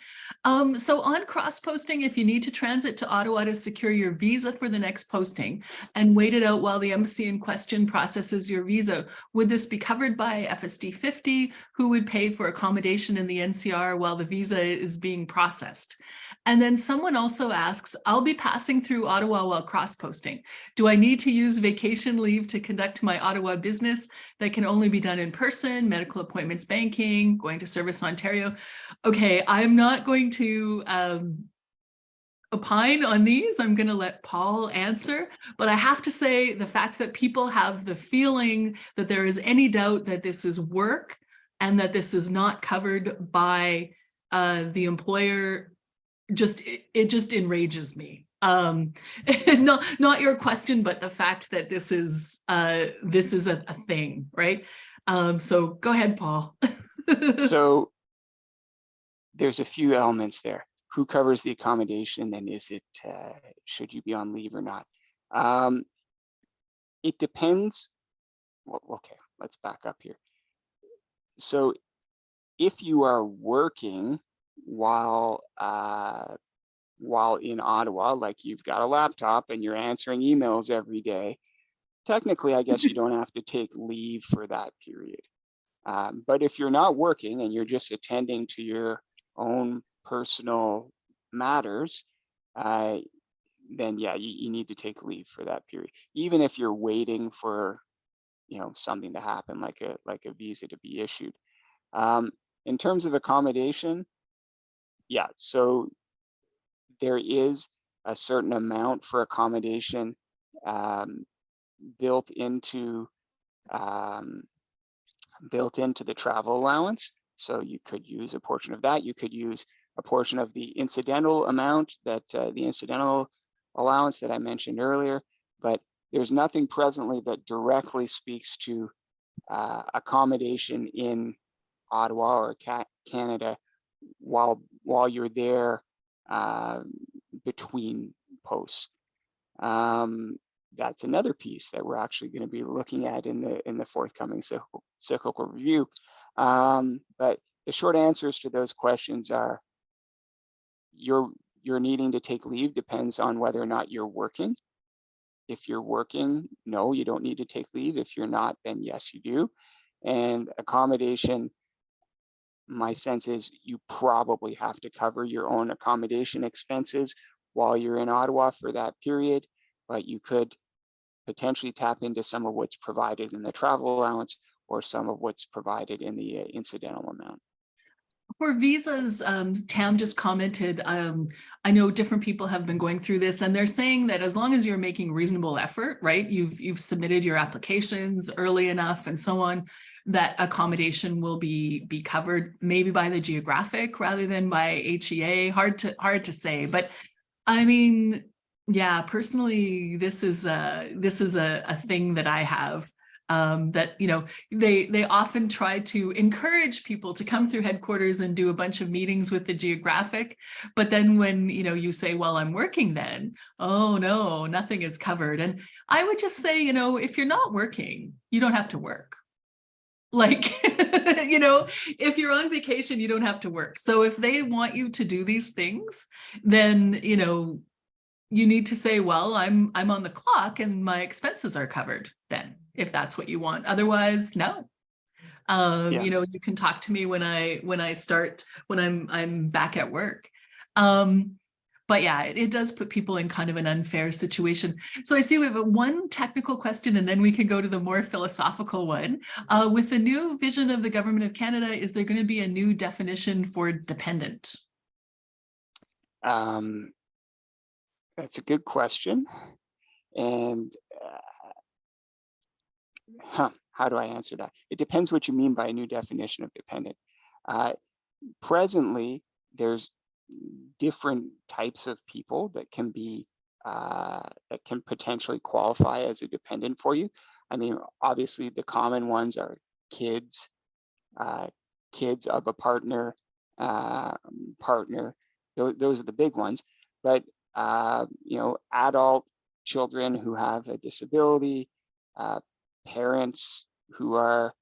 So on cross-posting, if you need to transit to Ottawa to secure your visa for the next posting and wait it out while the embassy in question processes your visa, would this be covered by FSD 50? Who would pay for accommodation in the NCR while the visa is being processed? And then someone also asks, I'll be passing through Ottawa while cross-posting. Do I need to use vacation leave to conduct my Ottawa business that can only be done in person, medical appointments, banking, going to Service Ontario? Okay, I'm not going to opine on these. I'm going to let Paul answer, but I have to say the fact that people have the feeling that there is any doubt that this is work and that this is not covered by the employer, it just enrages me. Not your question, but the fact that this is a thing, right? So go ahead, Paul. So there's a few elements there. Who covers the accommodation, and is it should you be on leave or not? It depends. Well, okay, let's back up here. So if you are working while in Ottawa, like you've got a laptop and you're answering emails every day, technically, I guess you don't have to take leave for that period. But if you're not working and you're just attending to your own personal matters, then yeah, you need to take leave for that period, even if you're waiting for something to happen, like a visa to be issued. In terms of accommodation, yeah, so there is a certain amount for accommodation built into built into the travel allowance. So you could use a portion of that. You could use a portion of the incidental amount that the incidental allowance that I mentioned earlier, but there's nothing presently that directly speaks to accommodation in Ottawa or Canada while you're there between posts. That's another piece that we're actually going to be looking at in the forthcoming cyclical review. But the short answers to those questions are you're needing to take leave depends on whether or not you're working. If you're working, no, you don't need to take leave. If you're not, then yes, you do. And accommodation, my sense is you probably have to cover your own accommodation expenses while you're in Ottawa for that period, but you could potentially tap into some of what's provided in the travel allowance or some of what's provided in the incidental amount. For visas, Tam just commented, I know different people have been going through this, and they're saying that as long as you're making reasonable effort, right, you've submitted your applications early enough and so on, that accommodation will be covered maybe by the geographic rather than by HEA. Hard to say, but I mean, yeah, personally, this is a thing that I have. That, you know, they often try to encourage people to come through headquarters and do a bunch of meetings with the geographic, but then when, you know, you say, well, I'm working then, oh no, nothing is covered. And I would just say, you know, if you're not working, you don't have to work. Like, you know, if you're on vacation, you don't have to work. So if they want you to do these things, then, you know, you need to say, well, I'm on the clock and my expenses are covered then, if that's what you want. Otherwise, no. Yeah. You know, you can talk to me when I'm back at work. But yeah, it does put people in kind of an unfair situation. So I see we have one technical question and then we can go to the more philosophical one. With the new vision of the Government of Canada, is there going to be a new definition for dependent? That's a good question. And how do I answer that? It depends what you mean by a new definition of dependent. Presently, there's different types of people that can be that can potentially qualify as a dependent for you. I mean, obviously, the common ones are kids, kids of a partner, partner. Those are the big ones. But you know, adult children who have a disability, parents who are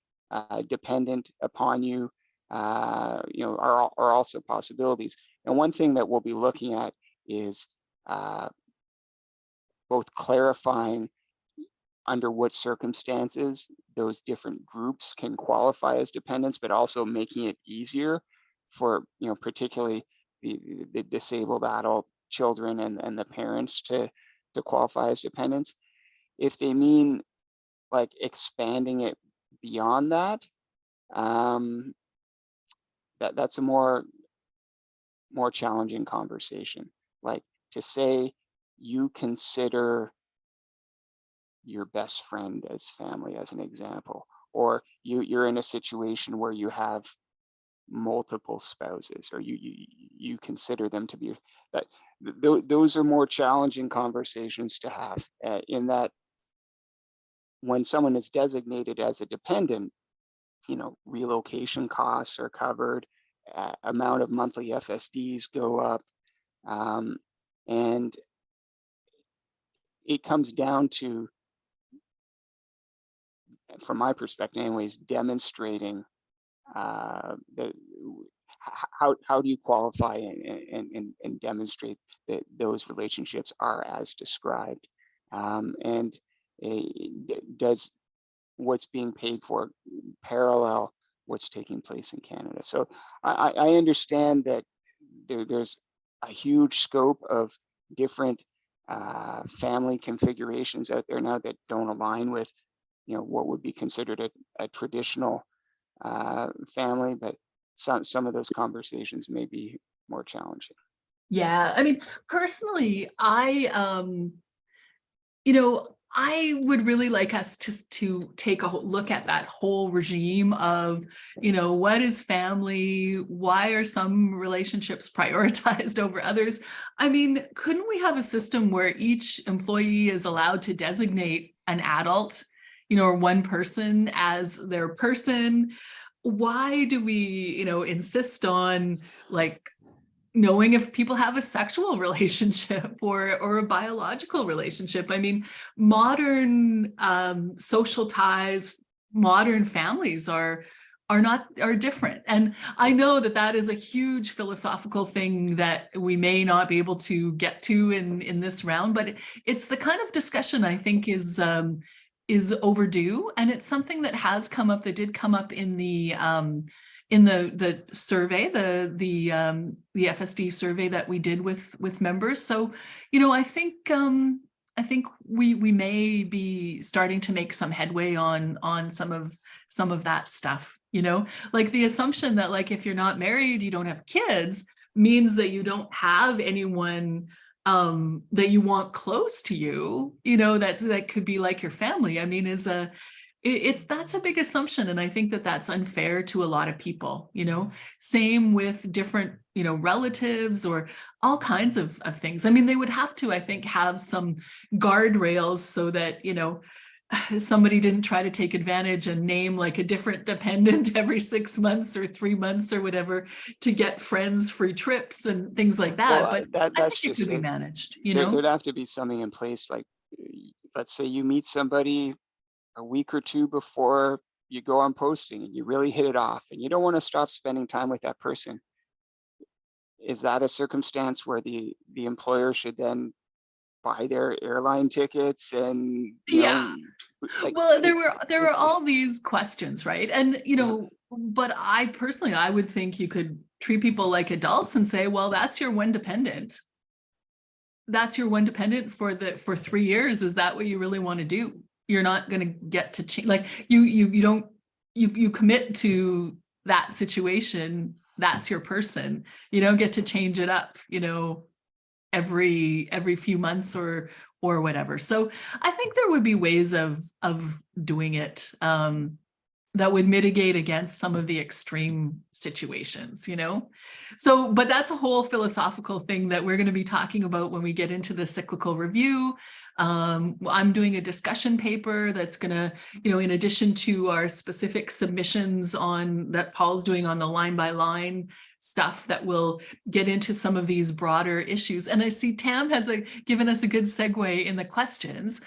dependent upon you, you know, are also possibilities. And one thing that we'll be looking at is both clarifying under what circumstances those different groups can qualify as dependents, but also making it easier for, you know, particularly the disabled adult children and the parents to qualify as dependents. If they mean like expanding it beyond that, that's a more challenging conversation. Like to say you consider your best friend as family, as an example, or you're in a situation where you have multiple spouses, or you consider them to be that. Those are more challenging conversations to have. In that, when someone is designated as a dependent, you know, relocation costs are covered, amount of monthly FSDs go up, and it comes down to, from my perspective anyways, demonstrating the, how do you qualify and demonstrate that those relationships are as described, and does what's being paid for parallel what's taking place in Canada. So I understand that there's a huge scope of different family configurations out there now that don't align with, you know, what would be considered a traditional family, but some of those conversations may be more challenging. Yeah, I mean, personally, you know, I would really like us to take a look at that whole regime of, what is family? Why are some relationships prioritized over others? I mean, couldn't we have a system where each employee is allowed to designate an adult, or one person as their person? Why do we, insist on like knowing if people have a sexual relationship or a biological relationship? I mean, modern social ties, modern families are different. And I know that that is a huge philosophical thing that we may not be able to get to in this round, but it's the kind of discussion I think is overdue, and it's something that has come up, that did come up in the survey, the FSD survey that we did with members. So, I think we may be starting to make some headway on some of that stuff, like the assumption that like if you're not married, you don't have kids, means that you don't have anyone that you want close to you, that could be like your family. I mean, that's a big assumption, and I think that that's unfair to a lot of people. Same with different relatives or all kinds of things. I mean, they would have to, I think, have some guardrails so that somebody didn't try to take advantage and name like a different dependent every 6 months or 3 months or whatever to get friends free trips and things like that. Well, But I that's think it just could be it. managed. There'd have to be something in place, like let's say you meet somebody a week or two before you go on posting and you really hit it off and you don't want to stop spending time with that person. Is that a circumstance where the employer should then buy their airline tickets and Yeah. like Well, there were all these questions, right? And yeah, but I personally, I would think you could treat people like adults and say, well, that's your one dependent. That's your one dependent for 3 years. Is that what you really want to do? You're not going to get to change. Like you don't you commit to that situation. That's your person. You don't get to change it up, every few months or whatever. So I think there would be ways of doing it that would mitigate against some of the extreme situations, So, but that's a whole philosophical thing that we're going to be talking about when we get into the cyclical review. I'm doing a discussion paper that's going to, in addition to our specific submissions on that Paul's doing on the line by line stuff, that will get into some of these broader issues. And I see Tam has given us a good segue in the questions.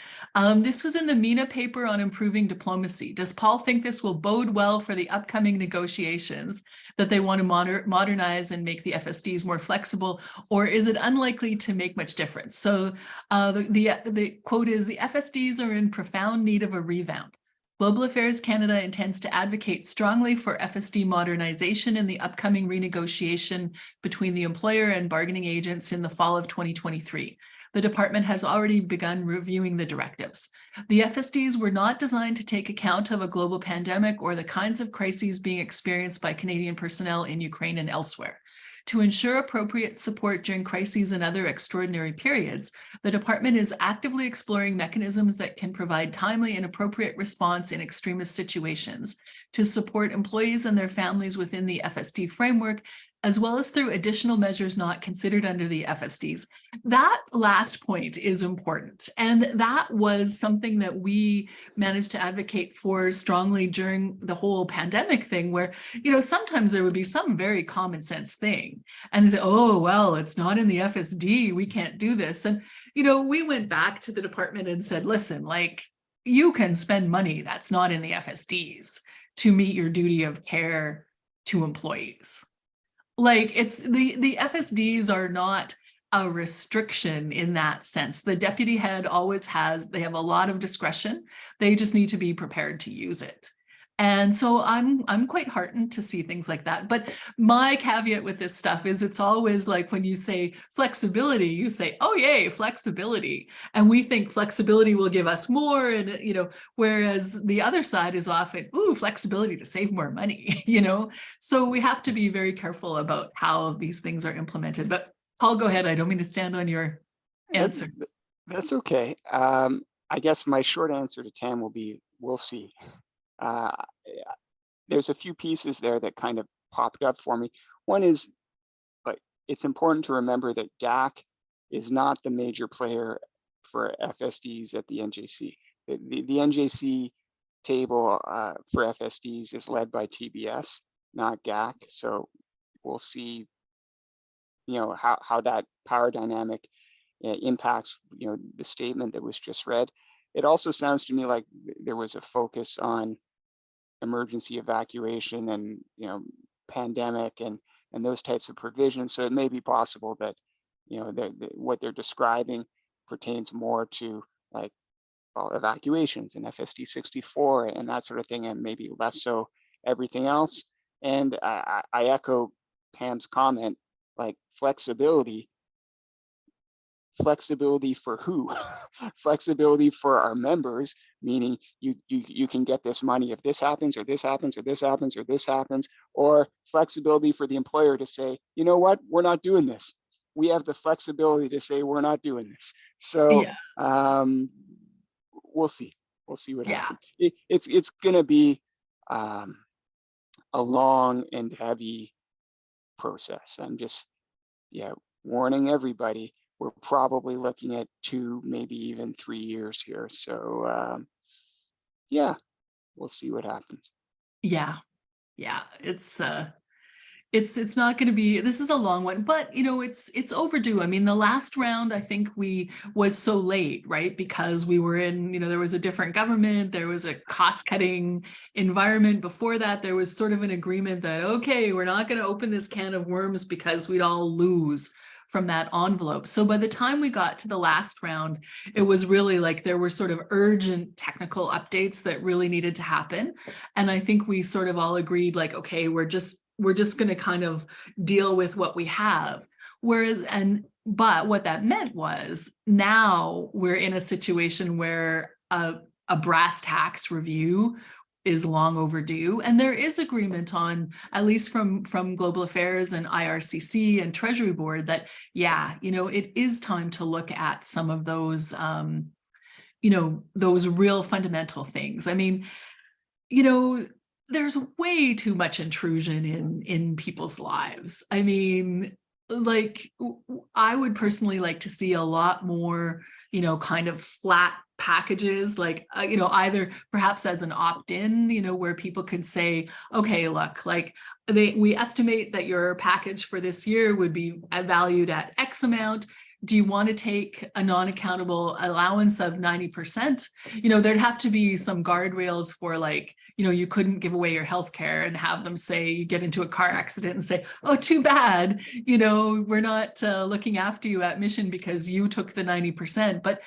This was in the MENA paper on improving diplomacy. Does Paul think this will bode well for the upcoming negotiations, that they want to modernize and make the FSDs more flexible, or is it unlikely to make much difference? So the quote is, the FSDs are in profound need of a revamp. Global Affairs Canada intends to advocate strongly for FSD modernization in the upcoming renegotiation between the employer and bargaining agents in the fall of 2023. The department has already begun reviewing the directives. The FSDs were not designed to take account of a global pandemic or the kinds of crises being experienced by Canadian personnel in Ukraine and elsewhere. To ensure appropriate support during crises and other extraordinary periods, the department is actively exploring mechanisms that can provide timely and appropriate response in extremist situations to support employees and their families within the FSD framework, as well as through additional measures not considered under the FSDs. That last point is important. And that was something that we managed to advocate for strongly during the whole pandemic thing, where, sometimes there would be some very common sense thing. And they say, oh, well, it's not in the FSD, we can't do this. And, we went back to the department and said, listen, like, you can spend money that's not in the FSDs to meet your duty of care to employees. Like, it's the FSDs are not a restriction in that sense. The deputy head always they have a lot of discretion. They just need to be prepared to use it. And so I'm quite heartened to see things like that. But my caveat with this stuff is, it's always like when you say flexibility, you say, oh, yay, flexibility. And we think flexibility will give us more. And, whereas the other side is often, ooh, flexibility to save more money, So we have to be very careful about how these things are implemented. But Paul, go ahead. I don't mean to stand on your answer. that's okay. I guess my short answer to Tam will be, we'll see. Uh, there's a few pieces there that kind of popped up for me. One is, like, it's important to remember that GAC is not the major player for FSDs at the NJC. The NJC table for FSDs is led by TBS, not GAC. So we'll see, how that power dynamic impacts, the statement that was just read. It also sounds to me like there was a focus on emergency evacuation and, pandemic and those types of provisions. So it may be possible that, what they're describing pertains more to, like, evacuations and FSD 64 and that sort of thing, and maybe less so everything else. And I echo Pam's comment, like, flexibility for who? Flexibility for our members, meaning you can get this money if this happens or this happens or this happens or this happens, or flexibility for the employer to say, you know what, we're not doing this. We have the flexibility to say we're not doing this. So Yeah. we'll see. We'll see what Yeah. happens. It's going to be a long and heavy process. I'm just, warning everybody, we're probably looking at 2, maybe even 3 years here. So we'll see what happens. Yeah. Yeah. It's not going to be, this is a long one, but it's overdue. I mean, the last round, I think was so late, right? Because we were in, there was a different government, there was a cost-cutting environment. Before that, there was sort of an agreement that, okay, we're not going to open this can of worms because we'd all lose from that envelope. So by the time we got to the last round, it was really like there were sort of urgent technical updates that really needed to happen. And I think we sort of all agreed, like, okay, we're just going to kind of deal with what we have. But what that meant was now we're in a situation where a brass tacks review is long overdue. And there is agreement on, at least from Global Affairs and IRCC and Treasury Board, that, it is time to look at some of those, those real fundamental things. I mean, there's way too much intrusion in people's lives. I mean, like, I would personally like to see a lot more, kind of flat packages, like, either perhaps as an opt-in, where people could say, okay, look, like, we estimate that your package for this year would be valued at X amount. Do you want to take a non-accountable allowance of 90%? There'd have to be some guardrails for, like, you couldn't give away your healthcare and have them say you get into a car accident and say, oh, too bad, we're not looking after you at Mission because you took the 90%. But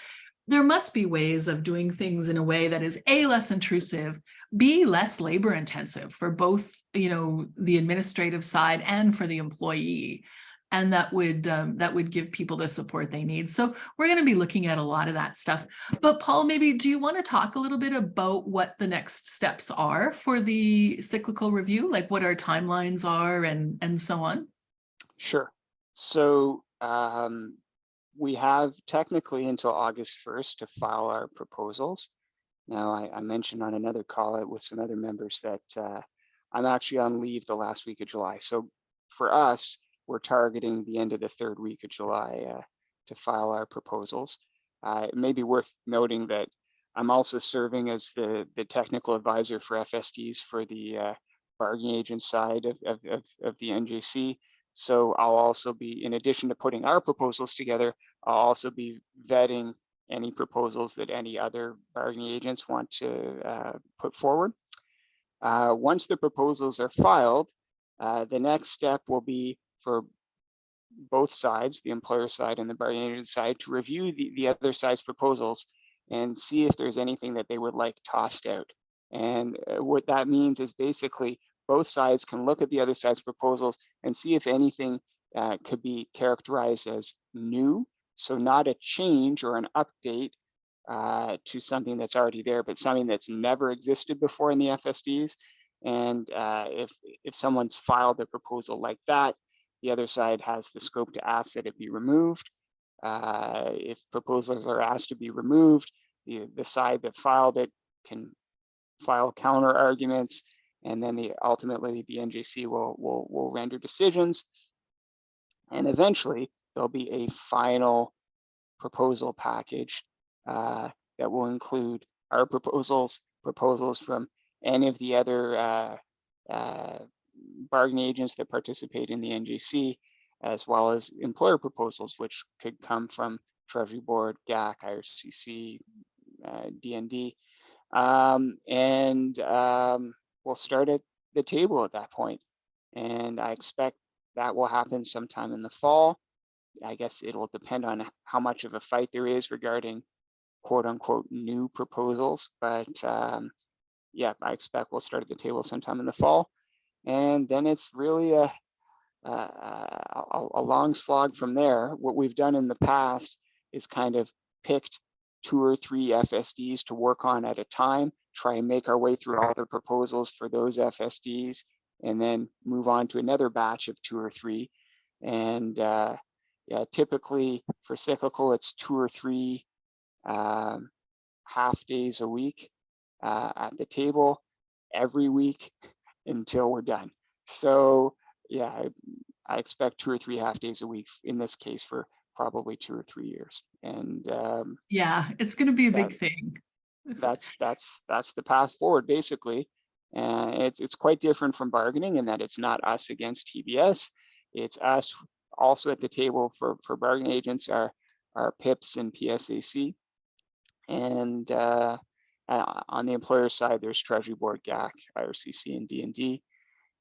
there must be ways of doing things in a way that is A, less intrusive, B, less labor intensive for both, the administrative side and for the employee. And that would give people the support they need. So we're going to be looking at a lot of that stuff. But Paul, maybe do you want to talk a little bit about what the next steps are for the cyclical review, like what our timelines are and so on? Sure. So we have technically until August 1st to file our proposals. Now, I mentioned on another call with some other members that I'm actually on leave the last week of July. So for us, we're targeting the end of the 3rd week of July to file our proposals. It may be worth noting that I'm also serving as the technical advisor for FSDs for the bargaining agent side of the NJC. So I'll also be, in addition to putting our proposals together, I'll also be vetting any proposals that any other bargaining agents want to put forward. Once the proposals are filed, the next step will be for both sides, the employer side and the bargaining agent side, to review the other side's proposals and see if there's anything that they would like tossed out. And what that means is basically both sides can look at the other side's proposals and see if anything could be characterized as new. So not a change or an update to something that's already there, but something that's never existed before in the FSDs. And if someone's filed a proposal like that, the other side has the scope to ask that it be removed. If proposals are asked to be removed, the side that filed it can file counter arguments, and then ultimately the NJC will render decisions, and eventually there'll be a final proposal package that will include our proposals from any of the other bargaining agents that participate in the NJC, as well as employer proposals, which could come from Treasury Board, GAC, IRCC, DND, and we'll start at the table at that point. And I expect that will happen sometime in the fall. I guess it will depend on how much of a fight there is regarding quote unquote new proposals, but yeah, I expect we'll start at the table sometime in the fall, and then it's really a long slog from there. What we've done in the past is kind of picked 2 or 3 FSDs to work on at a time, try and make our way through all the proposals for those FSDs, and then move on to another batch of 2 or 3. And yeah, typically for cyclical, it's 2 or 3 half days a week at the table every week until we're done. So yeah, I expect 2 or 3 half days a week in this case for probably 2 or 3 years. And yeah, it's going to be a big thing. That's the path forward, basically. And it's quite different from bargaining in that it's not us against TBS. It's us also at the table for bargaining agents are PIPs and PSAC. And on the employer side, there's Treasury Board, GAC, IRCC, and DND.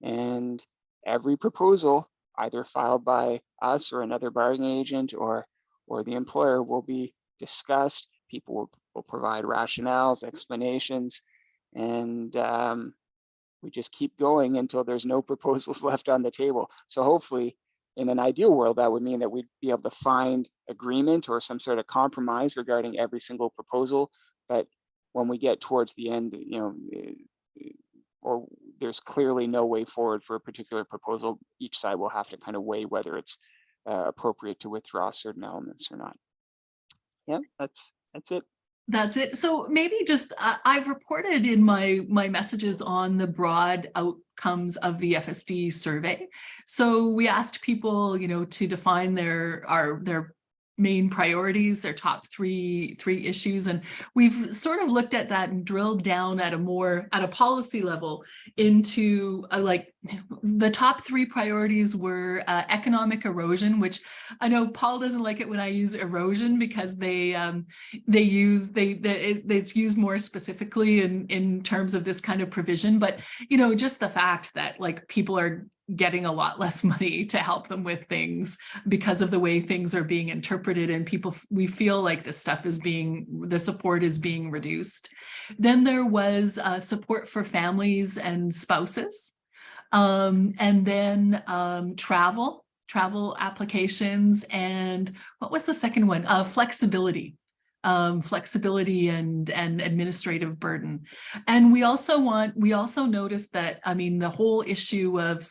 And every proposal, either filed by us or another bargaining agent or the employer, will be discussed. People will provide rationales, explanations, and we just keep going until there's no proposals left on the table. So hopefully, in an ideal world, that would mean that we'd be able to find agreement or some sort of compromise regarding every single proposal. But when we get towards the end, you know, or there's clearly no way forward for a particular proposal, each side will have to kind of weigh whether it's appropriate to withdraw certain elements or not. Yeah, that's it. That's it. So maybe just I've reported in my messages on the broad outcomes of the FSD survey. So we asked people, you know, to define their main priorities, their top three issues, and we've sort of looked at that and drilled down at a policy level into like the top 3 priorities were economic erosion, which I know Paul doesn't like it when I use erosion because it's used more specifically in terms of this kind of provision, but you know, just the fact that like people are getting a lot less money to help them with things because of the way things are being interpreted, and we feel like the support is being reduced. Then there was support for families and spouses, and then travel applications, and what was the second one? Flexibility and administrative burden. And we also noticed that, I mean, the whole issue of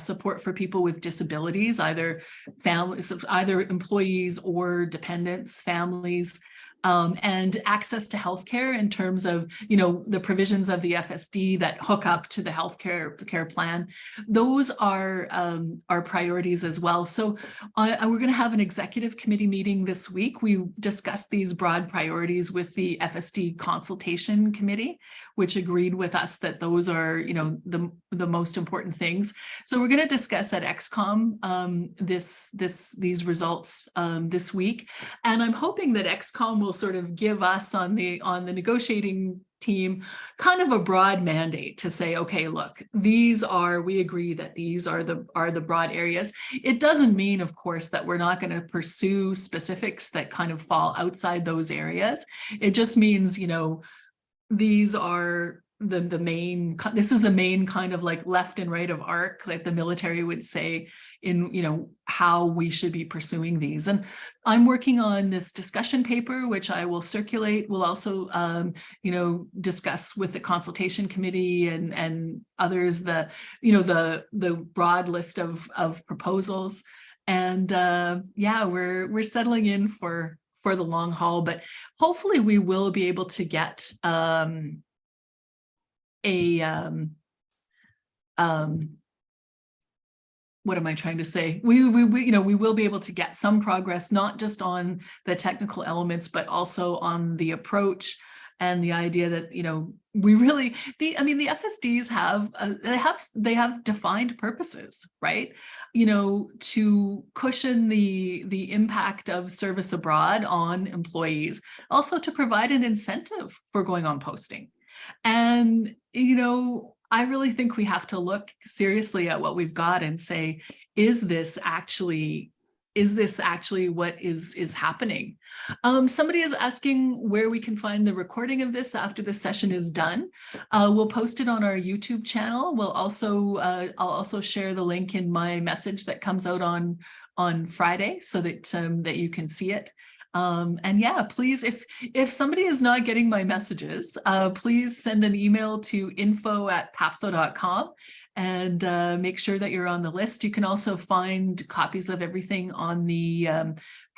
support for people with disabilities, either employees or dependents, families, and access to healthcare in terms of, you know, the provisions of the FSD that hook up to the healthcare plan. Those are priorities as well. So we're going to have an executive committee meeting this week. We discussed these broad priorities with the FSD consultation committee, which agreed with us that those are, you know, the most important things. So we're going to discuss at XCOM these results this week, and I'm hoping that XCOM will sort of give us on the negotiating team kind of a broad mandate to say, okay, look, we agree that these are the broad areas. It doesn't mean, of course, that we're not going to pursue specifics that kind of fall outside those areas. It just means, you know, these are this is a main kind of like left and right of arc that the military would say in, you know, how we should be pursuing these. And I'm working on this discussion paper, which I will circulate. We'll also, you know, discuss with the consultation committee and others, the broad list of proposals. And yeah, we're settling in for for the long haul, but hopefully we will be able to get what am I trying to say? We will be able to get some progress, not just on the technical elements, but also on the approach and the idea that, we really, the FSDs they have defined purposes, right? To cushion the impact of service abroad on employees, also to provide an incentive for going on posting. And, I really think we have to look seriously at what we've got and say, is this actually what is happening? Somebody is asking where we can find the recording of this after the session is done. We'll post it on our YouTube channel. We'll also, I'll also share the link in my message that comes out on Friday so that you can see it. And yeah, please, if somebody is not getting my messages, please send an email to info@papso.com and make sure that you're on the list. You can also find copies of everything on the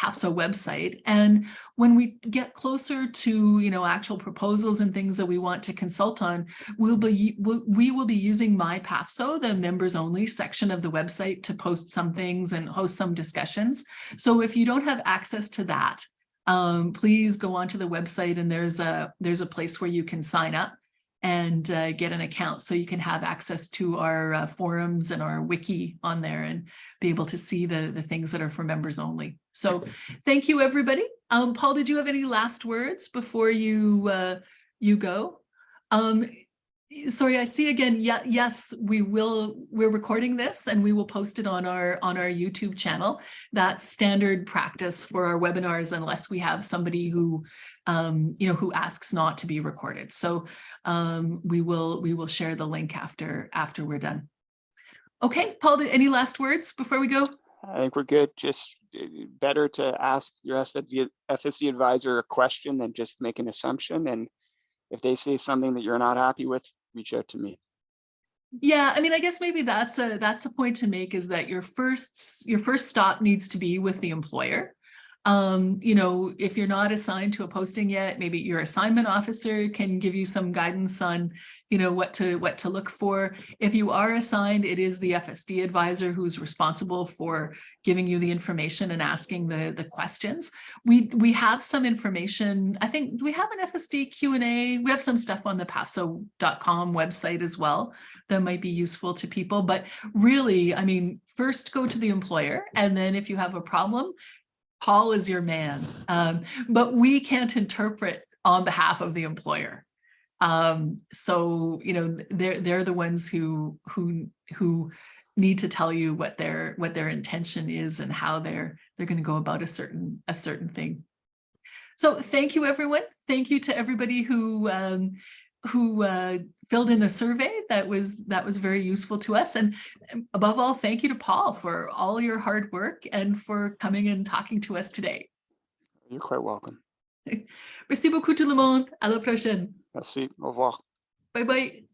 PAFSO website. And when we get closer to, actual proposals and things that we want to consult on, we will be using my PAFSO, the members only section of the website, to post some things and host some discussions. So if you don't have access to that, please go onto the website, and there's a place where you can sign up and get an account, so you can have access to our forums and our wiki on there and be able to see the things that are for members only. So thank you, everybody. Paul, did you have any last words before you go? Sorry, I see again. Yeah, yes, we're recording this and we will post it on our YouTube channel. That's standard practice for our webinars, unless we have somebody who who asks not to be recorded. So we will share the link after we're done. Okay, Paul, any last words before we go? I think we're good. Just better to ask your FSD advisor a question than just make an assumption. And if they say something that you're not happy with, reach out to me. Yeah, I guess maybe that's a point to make, is that your first stop needs to be with the employer. If you're not assigned to a posting yet, maybe your assignment officer can give you some guidance on, what to look for. If you are assigned, it is the FSD advisor who's responsible for giving you the information and asking the questions. We have some information. I think we have an FSD Q&A. We have some stuff on the pafso.com website as well that might be useful to people. But really, first go to the employer, and then if you have a problem, Paul is your man, but we can't interpret on behalf of the employer. So they're the ones who need to tell you what their intention is and how they're going to go about a certain thing. So thank you, everyone. Thank you to everybody who filled in a survey. That was very useful to us. And above all, thank you to Paul for all your hard work and for coming and talking to us today. You're quite welcome. Merci beaucoup tout le monde. À la prochaine. Merci. Au revoir. Bye bye.